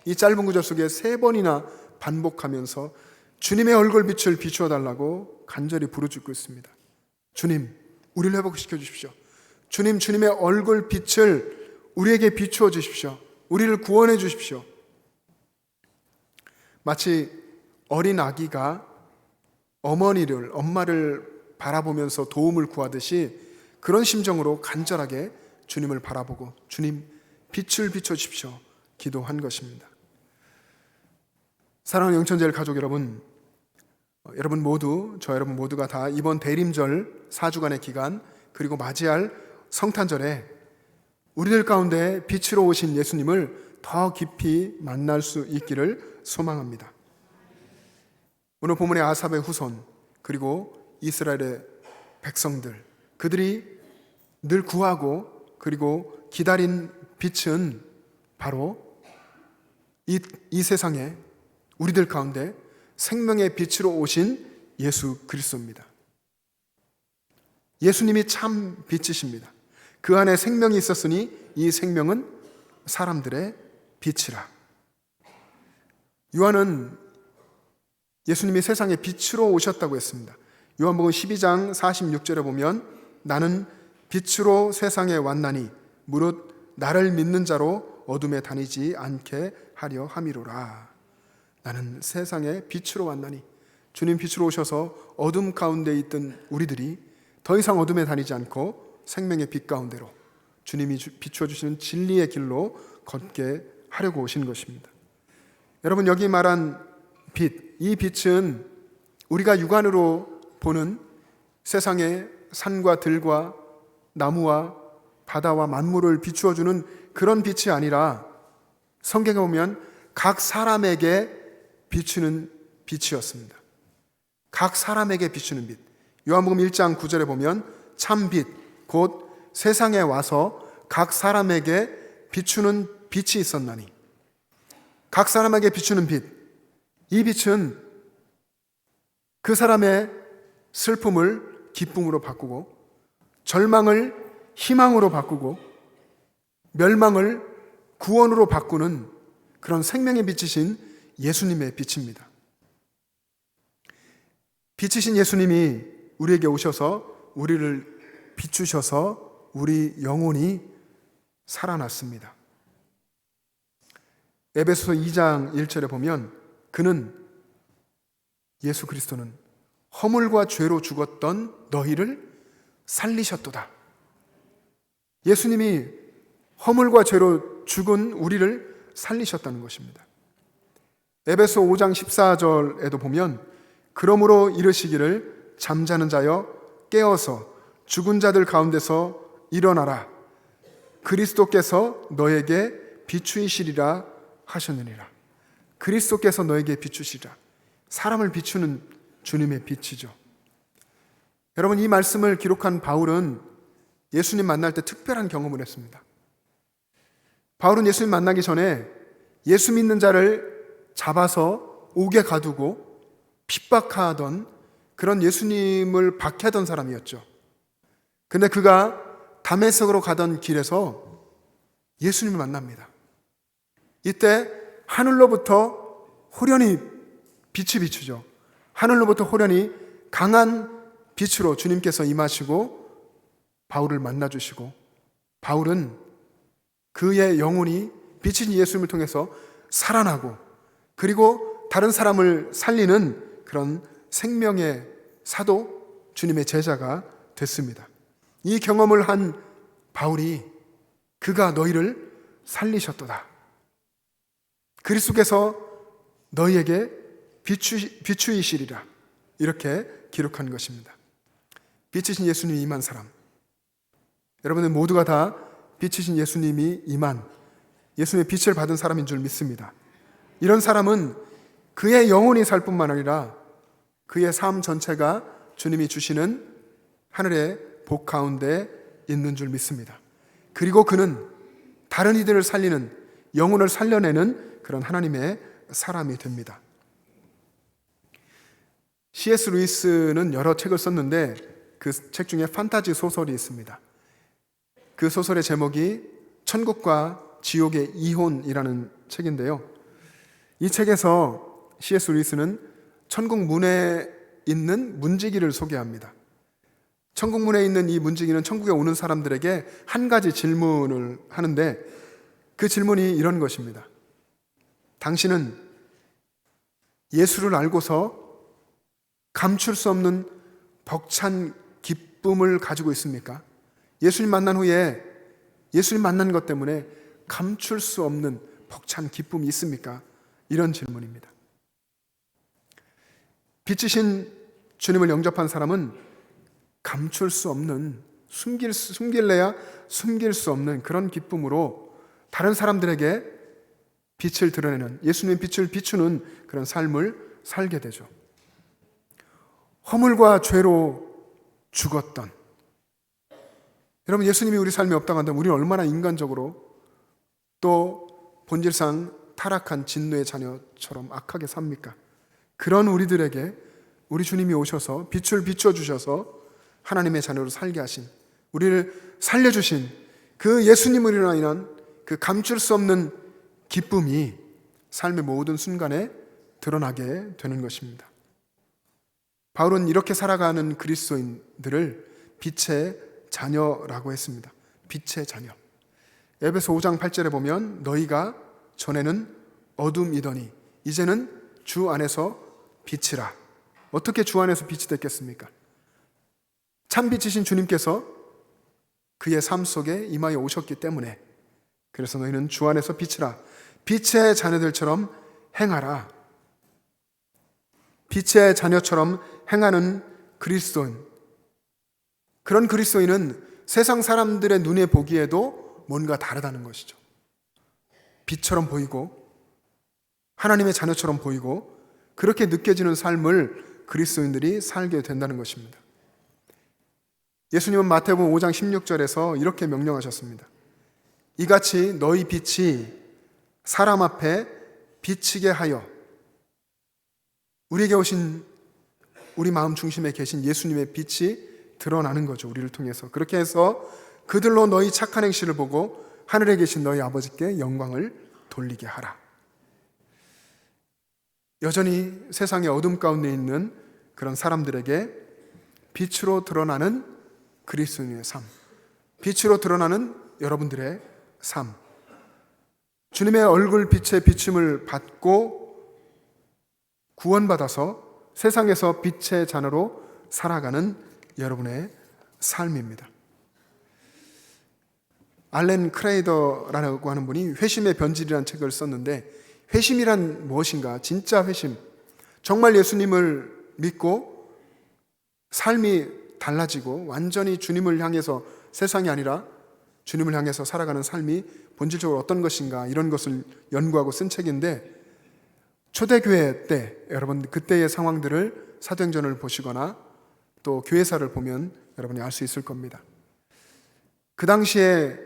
이 짧은 구절 속에 3번이나 반복하면서 주님의 얼굴빛을 비추어 달라고 간절히 부르짖고 있습니다. 주님, 우리를 회복시켜 주십시오. 주님, 주님의 얼굴빛을 우리에게 비추어 주십시오. 우리를 구원해 주십시오. 마치 어린 아기가 엄마를 바라보면서 도움을 구하듯이 그런 심정으로 간절하게 주님을 바라보고 주님, 빛을 비춰 주십시오. 기도한 것입니다. 사랑하는 영천제일 가족 여러분, 저 여러분 모두가 다 이번 대림절 4주간의 기간 그리고 맞이할 성탄절에 우리들 가운데 빛으로 오신 예수님을 더 깊이 만날 수 있기를 소망합니다. 오늘 본문의 아삽의 후손 그리고 이스라엘의 백성들 그들이 늘 구하고 그리고 기다린 빛은 바로 이 세상에 우리들 가운데 생명의 빛으로 오신 예수 그리스도입니다. 예수님이 참 빛이십니다. 그 안에 생명이 있었으니 이 생명은 사람들의 빛이라. 요한은 예수님이 세상에 빛으로 오셨다고 했습니다. 요한복음 12장 46절에 보면 나는 빛으로 세상에 왔나니 무릇 나를 믿는 자로 어둠에 다니지 않게 하려 함이로라. 나는 세상에 빛으로 왔나니 주님 빛으로 오셔서 어둠 가운데 있던 우리들이 더 이상 어둠에 다니지 않고 생명의 빛 가운데로 주님이 비추어 주시는 진리의 길로 걷게 하려고 오신 것입니다. 여러분, 여기 말한 빛, 이 빛은 우리가 육안으로 보는 세상의 산과 들과 나무와 바다와 만물을 비추어주는 그런 빛이 아니라 성경에 보면 각 사람에게 비추는 빛이었습니다. 각 사람에게 비추는 빛. 요한복음 1장 9절에 보면 참 빛, 곧 세상에 와서 각 사람에게 비추는 빛이 있었나니. 각 사람에게 비추는 빛. 이 빛은 그 사람의 슬픔을 기쁨으로 바꾸고, 절망을 희망으로 바꾸고, 멸망을 구원으로 바꾸는 그런 생명의 빛이신 예수님의 빛입니다. 빛이신 예수님이 우리에게 오셔서 우리를 비추셔서 우리 영혼이 살아났습니다. 에베소서 2장 1절에 보면 그는, 예수 그리스도는 허물과 죄로 죽었던 너희를 살리셨도다. 예수님이 허물과 죄로 죽은 우리를 살리셨다는 것입니다. 에베소 5장 14절에도 보면 그러므로 이르시기를 잠자는 자여 깨어서 죽은 자들 가운데서 일어나라. 그리스도께서 너에게 비추이시리라 하셨느니라. 그리스도께서 너에게 비추시리라. 사람을 비추는 주님의 빛이죠. 여러분, 이 말씀을 기록한 바울은 예수님 만날 때 특별한 경험을 했습니다. 바울은 예수님 만나기 전에 예수 믿는 자를 잡아서 옥에 가두고 핍박하던 그런 예수님을 박해하던 사람이었죠. 근데 그가 다메섹으로 가던 길에서 예수님을 만납니다. 이때 하늘로부터 호련히 빛이 비추죠. 하늘로부터 호련히 강한 빛으로 주님께서 임하시고 바울을 만나주시고, 바울은 그의 영혼이 빛인 예수님을 통해서 살아나고, 그리고 다른 사람을 살리는 그런 생명의 사도, 주님의 제자가 됐습니다. 이 경험을 한 바울이 그가 너희를 살리셨도다. 그리스도께서 너희에게 비추이시리라. 이렇게 기록한 것입니다. 빛이신 예수님이 임한 사람, 여러분들 모두가 다 빛이신 예수님이 임한 예수님의 빛을 받은 사람인 줄 믿습니다. 이런 사람은 그의 영혼이 살 뿐만 아니라 그의 삶 전체가 주님이 주시는 하늘의 복 가운데 있는 줄 믿습니다. 그리고 그는 다른 이들을 살리는, 영혼을 살려내는 그런 하나님의 사람이 됩니다. C.S. 루이스는 여러 책을 썼는데 그 책 중에 판타지 소설이 있습니다. 그 소설의 제목이 천국과 지옥의 이혼이라는 책인데요. 이 책에서 C.S. 루이스는 천국 문에 있는 문지기를 소개합니다. 천국 문에 있는 이 문지기는 천국에 오는 사람들에게 한 가지 질문을 하는데 그 질문이 이런 것입니다. 당신은 예수를 알고서 감출 수 없는 벅찬 기쁨을 가지고 있습니까? 예수님 만난 후에 예수님 만난 것 때문에 감출 수 없는 벅찬 기쁨이 있습니까? 이런 질문입니다. 빛이신 주님을 영접한 사람은 감출 수 없는, 숨길래야 숨길 수 없는 그런 기쁨으로 다른 사람들에게 빛을 드러내는, 예수님의 빛을 비추는 그런 삶을 살게 되죠. 허물과 죄로 죽었던, 여러분, 예수님이 우리 삶에 없다고 한다면 우리는 얼마나 인간적으로 또 본질상 타락한 진노의 자녀처럼 악하게 삽니까? 그런 우리들에게 우리 주님이 오셔서 빛을 비춰주셔서 하나님의 자녀로 살게 하신, 우리를 살려주신 그 예수님으로 인한 그 감출 수 없는 기쁨이 삶의 모든 순간에 드러나게 되는 것입니다. 바울은 이렇게 살아가는 그리스도인들을 빛의 자녀라고 했습니다. 빛의 자녀. 에베소 5장 8절에 보면 너희가 전에는 어둠이더니 이제는 주 안에서 빛이라. 어떻게 주 안에서 빛이 됐겠습니까? 참 빛이신 주님께서 그의 삶 속에 임하여 오셨기 때문에, 그래서 너희는 주 안에서 빛이라. 빛의 자녀들처럼 행하라. 빛의 자녀처럼 행하는 그리스도인, 그런 그리스도인은 세상 사람들의 눈에 보기에도 뭔가 다르다는 것이죠. 빛처럼 보이고 하나님의 자녀처럼 보이고 그렇게 느껴지는 삶을 그리스도인들이 살게 된다는 것입니다. 예수님은 마태복음 5장 16절에서 이렇게 명령하셨습니다. 이같이 너희 빛이 사람 앞에 비치게 하여, 우리에게 오신 우리 마음 중심에 계신 예수님의 빛이 드러나는 거죠. 우리를 통해서. 그렇게 해서 그들로 너희 착한 행실을 보고 하늘에 계신 너희 아버지께 영광을 돌리게 하라. 여전히 세상의 어둠 가운데 있는 그런 사람들에게 빛으로 드러나는 그리스도인의 삶, 빛으로 드러나는 여러분들의 삶, 주님의 얼굴 빛의 비춤을 받고 구원받아서 세상에서 빛의 자녀로 살아가는 여러분의 삶입니다. 알렌 크레이더라고 하는 분이 회심의 변질이라는 책을 썼는데, 회심이란 무엇인가? 진짜 회심, 정말 예수님을 믿고 삶이 달라지고 완전히 주님을 향해서, 세상이 아니라 주님을 향해서 살아가는 삶이 본질적으로 어떤 것인가, 이런 것을 연구하고 쓴 책인데, 초대교회 때 여러분 그때의 상황들을 사도행전을 보시거나 또 교회사를 보면 여러분이 알 수 있을 겁니다. 그 당시에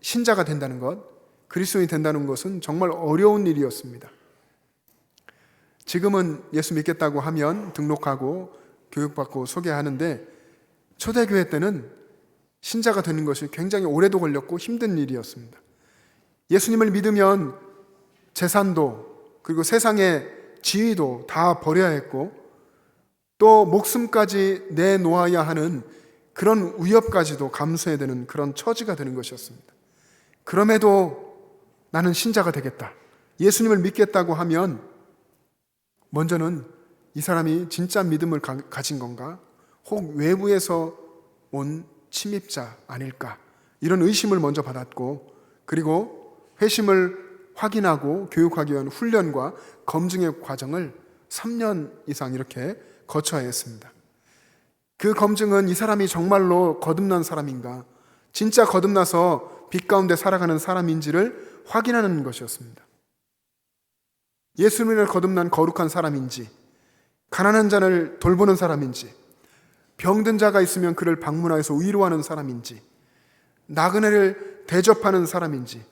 신자가 된다는 것, 그리스도인이 된다는 것은 정말 어려운 일이었습니다. 지금은 예수 믿겠다고 하면 등록하고 교육받고 소개하는데, 초대교회 때는 신자가 되는 것이 굉장히 오래도 걸렸고 힘든 일이었습니다. 예수님을 믿으면 재산도 그리고 세상의 지위도 다 버려야 했고, 또 목숨까지 내놓아야 하는 그런 위협까지도 감수해야 되는 그런 처지가 되는 것이었습니다. 그럼에도 나는 신자가 되겠다, 예수님을 믿겠다고 하면 먼저는 이 사람이 진짜 믿음을 가진 건가, 혹 외부에서 온 침입자 아닐까, 이런 의심을 먼저 받았고, 그리고 회심을 확인하고 교육하기 위한 훈련과 검증의 과정을 3년 이상 이렇게 거쳐야 했습니다. 그 검증은 이 사람이 정말로 거듭난 사람인가, 진짜 거듭나서 빛 가운데 살아가는 사람인지를 확인하는 것이었습니다. 예수님을 거듭난 거룩한 사람인지, 가난한 자를 돌보는 사람인지, 병든 자가 있으면 그를 방문하여서 위로하는 사람인지, 나그네를 대접하는 사람인지,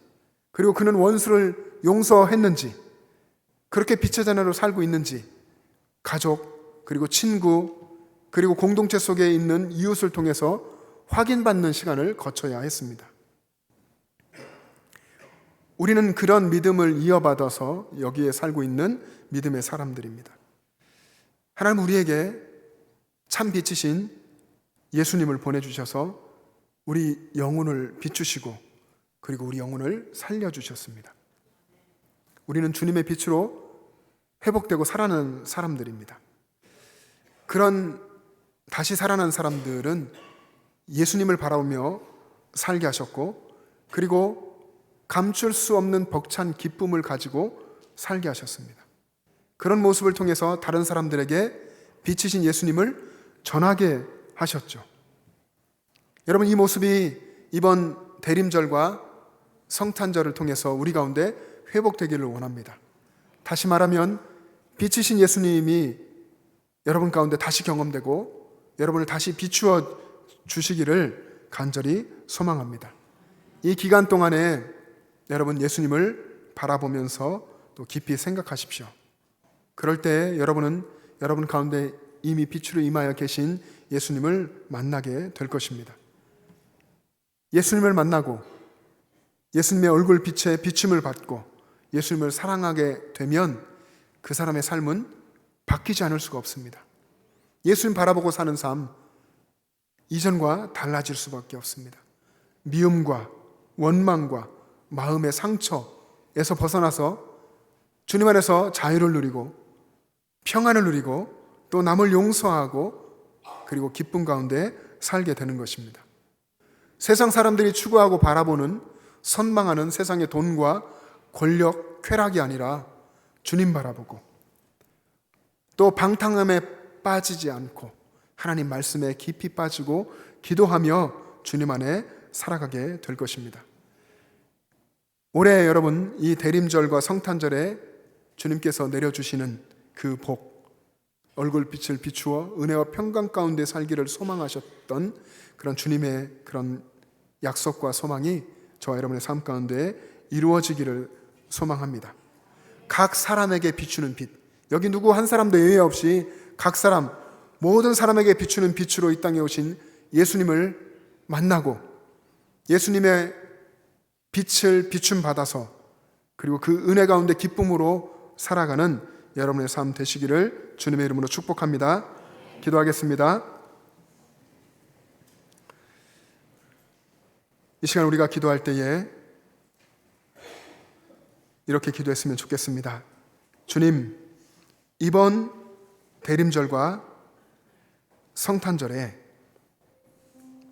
그리고 그는 원수를 용서했는지, 그렇게 빛의 자녀로 살고 있는지, 가족 그리고 친구 그리고 공동체 속에 있는 이웃을 통해서 확인받는 시간을 거쳐야 했습니다. 우리는 그런 믿음을 이어받아서 여기에 살고 있는 믿음의 사람들입니다. 하나님 우리에게 참 빛이신 예수님을 보내주셔서 우리 영혼을 비추시고 그리고 우리 영혼을 살려주셨습니다. 우리는 주님의 빛으로 회복되고 살아나는 사람들입니다. 그런 다시 살아난 사람들은 예수님을 바라보며 살게 하셨고, 그리고 감출 수 없는 벅찬 기쁨을 가지고 살게 하셨습니다. 그런 모습을 통해서 다른 사람들에게 빛이신 예수님을 전하게 하셨죠. 여러분, 이 모습이 이번 대림절과 성탄절을 통해서 우리 가운데 회복되기를 원합니다. 다시 말하면 빛이신 예수님이 여러분 가운데 다시 경험되고 여러분을 다시 비추어 주시기를 간절히 소망합니다. 이 기간 동안에 여러분 예수님을 바라보면서 또 깊이 생각하십시오. 그럴 때 여러분은 여러분 가운데 이미 빛으로 임하여 계신 예수님을 만나게 될 것입니다. 예수님을 만나고 예수님의 얼굴 빛에 비춤을 받고 예수님을 사랑하게 되면 그 사람의 삶은 바뀌지 않을 수가 없습니다. 예수님 바라보고 사는 삶, 이전과 달라질 수밖에 없습니다. 미움과 원망과 마음의 상처에서 벗어나서 주님 안에서 자유를 누리고 평안을 누리고 또 남을 용서하고 그리고 기쁨 가운데 살게 되는 것입니다. 세상 사람들이 추구하고 바라보는 선망하는 세상의 돈과 권력, 쾌락이 아니라 주님 바라보고 또 방탕함에 빠지지 않고 하나님 말씀에 깊이 빠지고 기도하며 주님 안에 살아가게 될 것입니다. 올해 여러분 이 대림절과 성탄절에 주님께서 내려주시는 그 복, 얼굴빛을 비추어 은혜와 평강 가운데 살기를 소망하셨던 그런 주님의 그런 약속과 소망이 저와 여러분의 삶 가운데 이루어지기를 소망합니다. 각 사람에게 비추는 빛, 여기 누구 한 사람도 예외 없이 각 사람 모든 사람에게 비추는 빛으로 이 땅에 오신 예수님을 만나고 예수님의 빛을 비춤 받아서 그리고 그 은혜 가운데 기쁨으로 살아가는 여러분의 삶 되시기를 주님의 이름으로 축복합니다. 기도하겠습니다. 이 시간 우리가 기도할 때에 이렇게 기도했으면 좋겠습니다. 주님, 이번 대림절과 성탄절에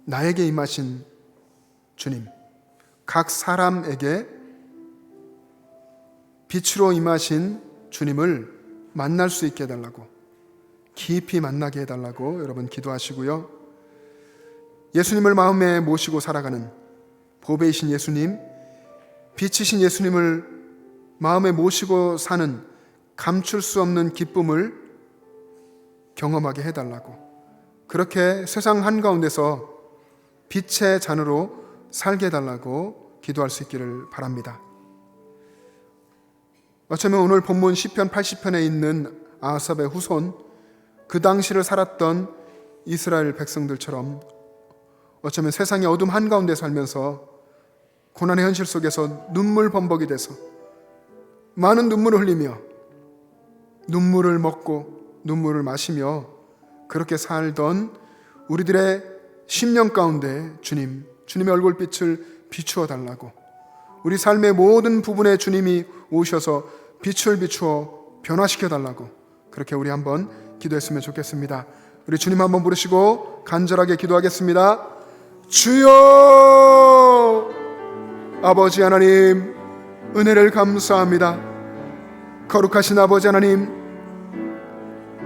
나에게 임하신 주님, 각 사람에게 빛으로 임하신 주님을 만날 수 있게 해달라고, 깊이 만나게 해달라고 여러분 기도하시고요. 예수님을 마음에 모시고 살아가는 보배이신 예수님, 빛이신 예수님을 마음에 모시고 사는 감출 수 없는 기쁨을 경험하게 해달라고, 그렇게 세상 한가운데서 빛의 잔으로 살게 해달라고 기도할 수 있기를 바랍니다. 어쩌면 오늘 본문 시편 80편에 있는 아삽의 후손, 그 당시를 살았던 이스라엘 백성들처럼 어쩌면 세상의 어둠 한가운데 살면서 고난의 현실 속에서 눈물 범벅이 돼서 많은 눈물을 흘리며 눈물을 먹고 눈물을 마시며 그렇게 살던 우리들의 심령 가운데 주님의 얼굴빛을 비추어 달라고, 우리 삶의 모든 부분에 주님이 오셔서 빛을 비추어 변화시켜 달라고, 그렇게 우리 한번 기도했으면 좋겠습니다. 우리 주님 한번 부르시고 간절하게 기도하겠습니다. 주여, 아버지 하나님 은혜를 감사합니다. 거룩하신 아버지 하나님,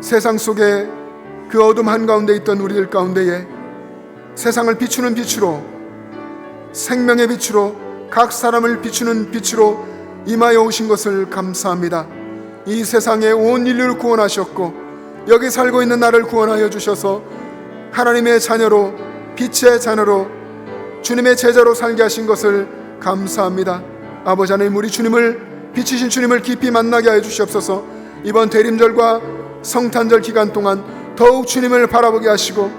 세상 속에 그 어둠 한가운데 있던 우리들 가운데에 세상을 비추는 빛으로, 생명의 빛으로, 각 사람을 비추는 빛으로 임하여 오신 것을 감사합니다. 이 세상에 온 인류를 구원하셨고 여기 살고 있는 나를 구원하여 주셔서 하나님의 자녀로, 빛의 자녀로, 주님의 제자로 살게 하신 것을 감사합니다. 아버지 하나님, 우리 주님을, 빛이신 주님을 깊이 만나게 하여 주시옵소서. 이번 대림절과 성탄절 기간 동안 더욱 주님을 바라보게 하시고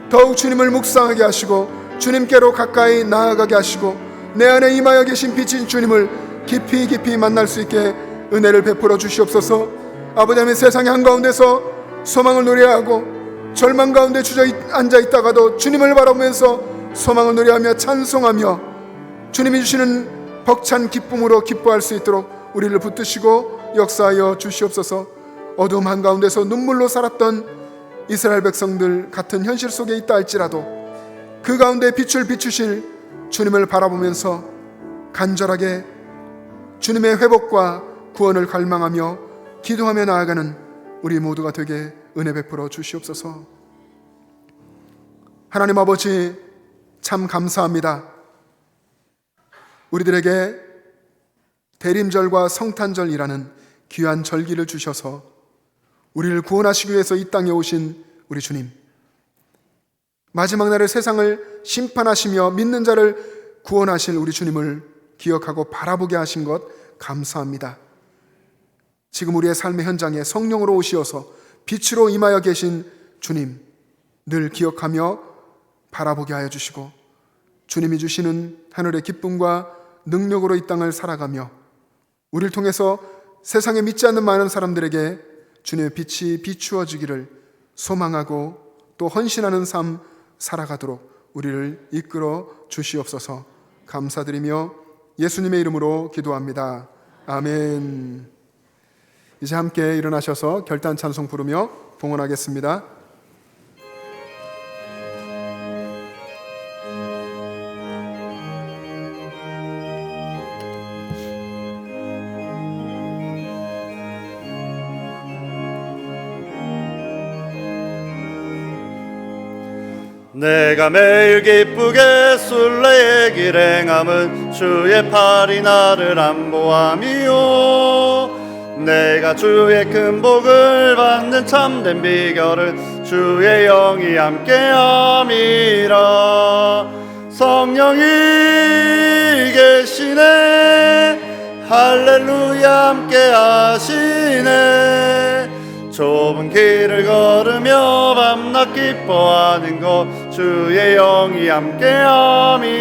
더욱 주님을 묵상하게 하시고 주님께로 가까이 나아가게 하시고 내 안에 임하여 계신 빛인 주님을 깊이 깊이 만날 수 있게 은혜를 베풀어 주시옵소서. 아버지 하나님, 세상의 한가운데서 소망을 노래하고 절망 가운데 주저앉아 있다가도 주님을 바라보면서 소망을 노래하며 찬송하며 주님이 주시는 벅찬 기쁨으로 기뻐할 수 있도록 우리를 붙드시고 역사하여 주시옵소서. 어두움 한가운데서 눈물로 살았던 이스라엘 백성들 같은 현실 속에 있다 할지라도 그 가운데 빛을 비추실 주님을 바라보면서 간절하게 주님의 회복과 구원을 갈망하며 기도하며 나아가는 우리 모두가 되게 은혜 베풀어 주시옵소서. 하나님 아버지, 참 감사합니다. 우리들에게 대림절과 성탄절이라는 귀한 절기를 주셔서 우리를 구원하시기 위해서 이 땅에 오신 우리 주님, 마지막 날에 세상을 심판하시며 믿는 자를 구원하실 우리 주님을 기억하고 바라보게 하신 것 감사합니다. 지금 우리의 삶의 현장에 성령으로 오시어서 빛으로 임하여 계신 주님 늘 기억하며 바라보게 하여 주시고 주님이 주시는 하늘의 기쁨과 능력으로 이 땅을 살아가며 우리를 통해서 세상에 믿지 않는 많은 사람들에게 주님의 빛이 비추어지기를 소망하고 또 헌신하는 삶 살아가도록 우리를 이끌어 주시옵소서. 감사드리며 예수님의 이름으로 기도합니다. 아멘. 이제 함께 일어나셔서 결단 찬송 부르며 봉헌하겠습니다. 내가 매일 기쁘게 순례의 길 행함은 주의 팔이 나를 안보함이요 내가 주의 큰 복을 받는 참된 비결은 주의 영이 함께함이라 성령이 계시네 할렐루야 함께하시네 좁은 길을 걸으며 밤낮 기뻐하는 것 주의 영이 함께함이라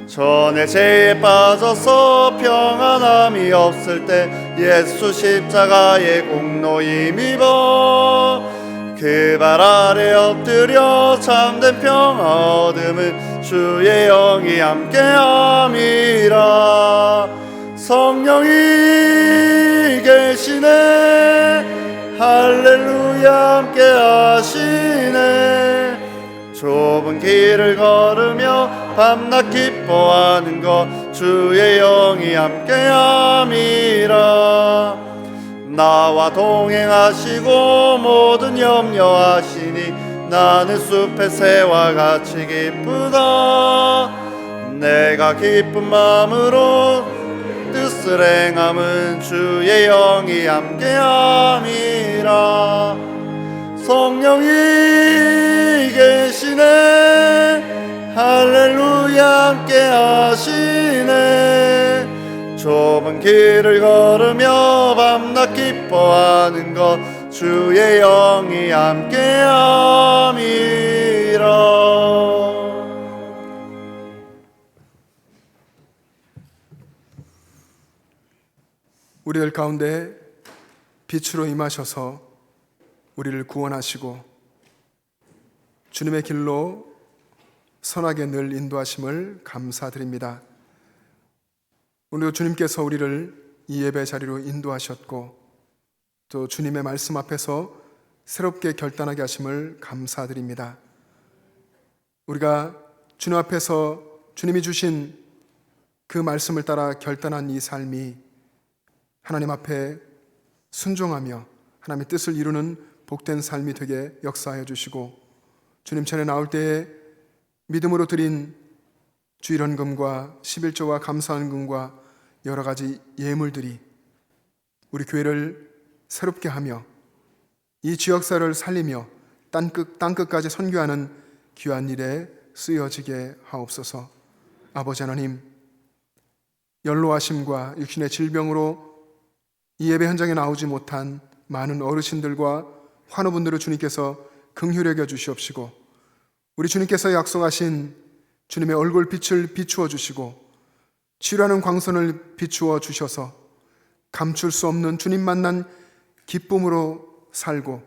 전에 죄에 빠져서 평안함이 없을 때 예수 십자가의 공로 힘입어 그 발 아래 엎드려 참된 평화 얻음은 주의 영이 함께함이라 성령이 계시네 할렐루야 함께하시네 좁은 길을 걸으며 밤낮 기뻐하는 것 주의 영이 함께함이라 나와 동행하시고 모든 염려하시니 나는 숲의 새와 같이 기쁘다 내가 기쁜 마음으로 뜻을 행함은 주의 영이 함께함이라 성령이 계시네 할렐루야 함께하시네 좁은 길을 걸으며 밤낮 기뻐하는 것 주의 영이 함께함이라 우리들 가운데 빛으로 임하셔서 우리를 구원하시고 주님의 길로 선하게 늘 인도하심을 감사드립니다. 오늘도 주님께서 우리를 이 예배 자리로 인도하셨고 또 주님의 말씀 앞에서 새롭게 결단하게 하심을 감사드립니다. 우리가 주님 앞에서 주님이 주신 그 말씀을 따라 결단한 이 삶이 하나님 앞에 순종하며 하나님의 뜻을 이루는 복된 삶이 되게 역사하여 주시고 주님 전에 나올 때에 믿음으로 드린 주일헌금과 11조와 감사헌금과 여러 가지 예물들이 우리 교회를 새롭게 하며 이 지역사를 살리며 땅끝까지 선교하는 귀한 일에 쓰여지게 하옵소서. 아버지 하나님, 연로하심과 육신의 질병으로 이 예배 현장에 나오지 못한 많은 어르신들과 환우분들을 주님께서 긍휼히 여겨 주시옵시고 우리 주님께서 약속하신 주님의 얼굴빛을 비추어 주시고 치유하는 광선을 비추어 주셔서 감출 수 없는 주님 만난 기쁨으로 살고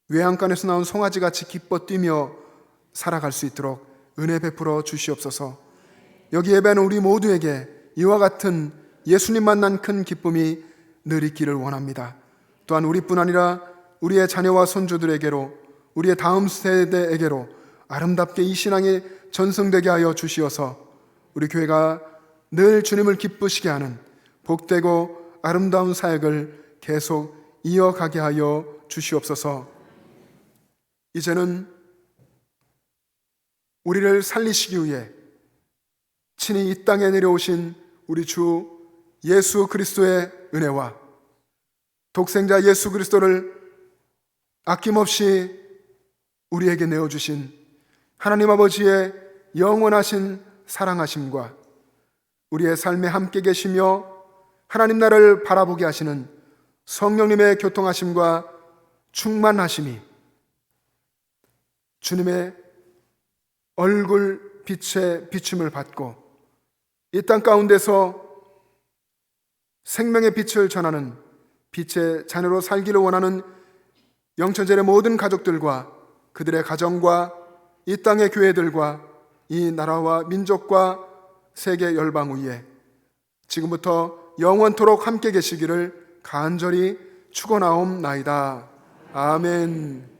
외양간에서 나온 송아지같이 기뻐 뛰며 살아갈 수 있도록 은혜 베풀어 주시옵소서. 여기 예배하는 우리 모두에게 이와 같은 예수님 만난 큰 기쁨이 늘 있기를 원합니다. 또한 우리뿐 아니라 우리의 자녀와 손주들에게로 우리의 다음 세대에게로 아름답게 이 신앙이 전승되게 하여 주시어서 우리 교회가 늘 주님을 기쁘시게 하는 복되고 아름다운 사역을 계속 이어가게 하여 주시옵소서. 이제는 우리를 살리시기 위해 친히 이 땅에 내려오신 우리 주 예수 그리스도의 은혜와 독생자 예수 그리스도를 아낌없이 우리에게 내어주신 하나님 아버지의 영원하신 사랑하심과 우리의 삶에 함께 계시며 하나님 나라를 바라보게 하시는 성령님의 교통하심과 충만하심이 주님의 얼굴 빛의 비춤을 받고 이 땅 가운데서 생명의 빛을 전하는 빛의 자녀로 살기를 원하는 영천절의 모든 가족들과 그들의 가정과 이 땅의 교회들과 이 나라와 민족과 세계 열방 위에 지금부터 영원토록 함께 계시기를 간절히 축원하옵나이다. 아멘.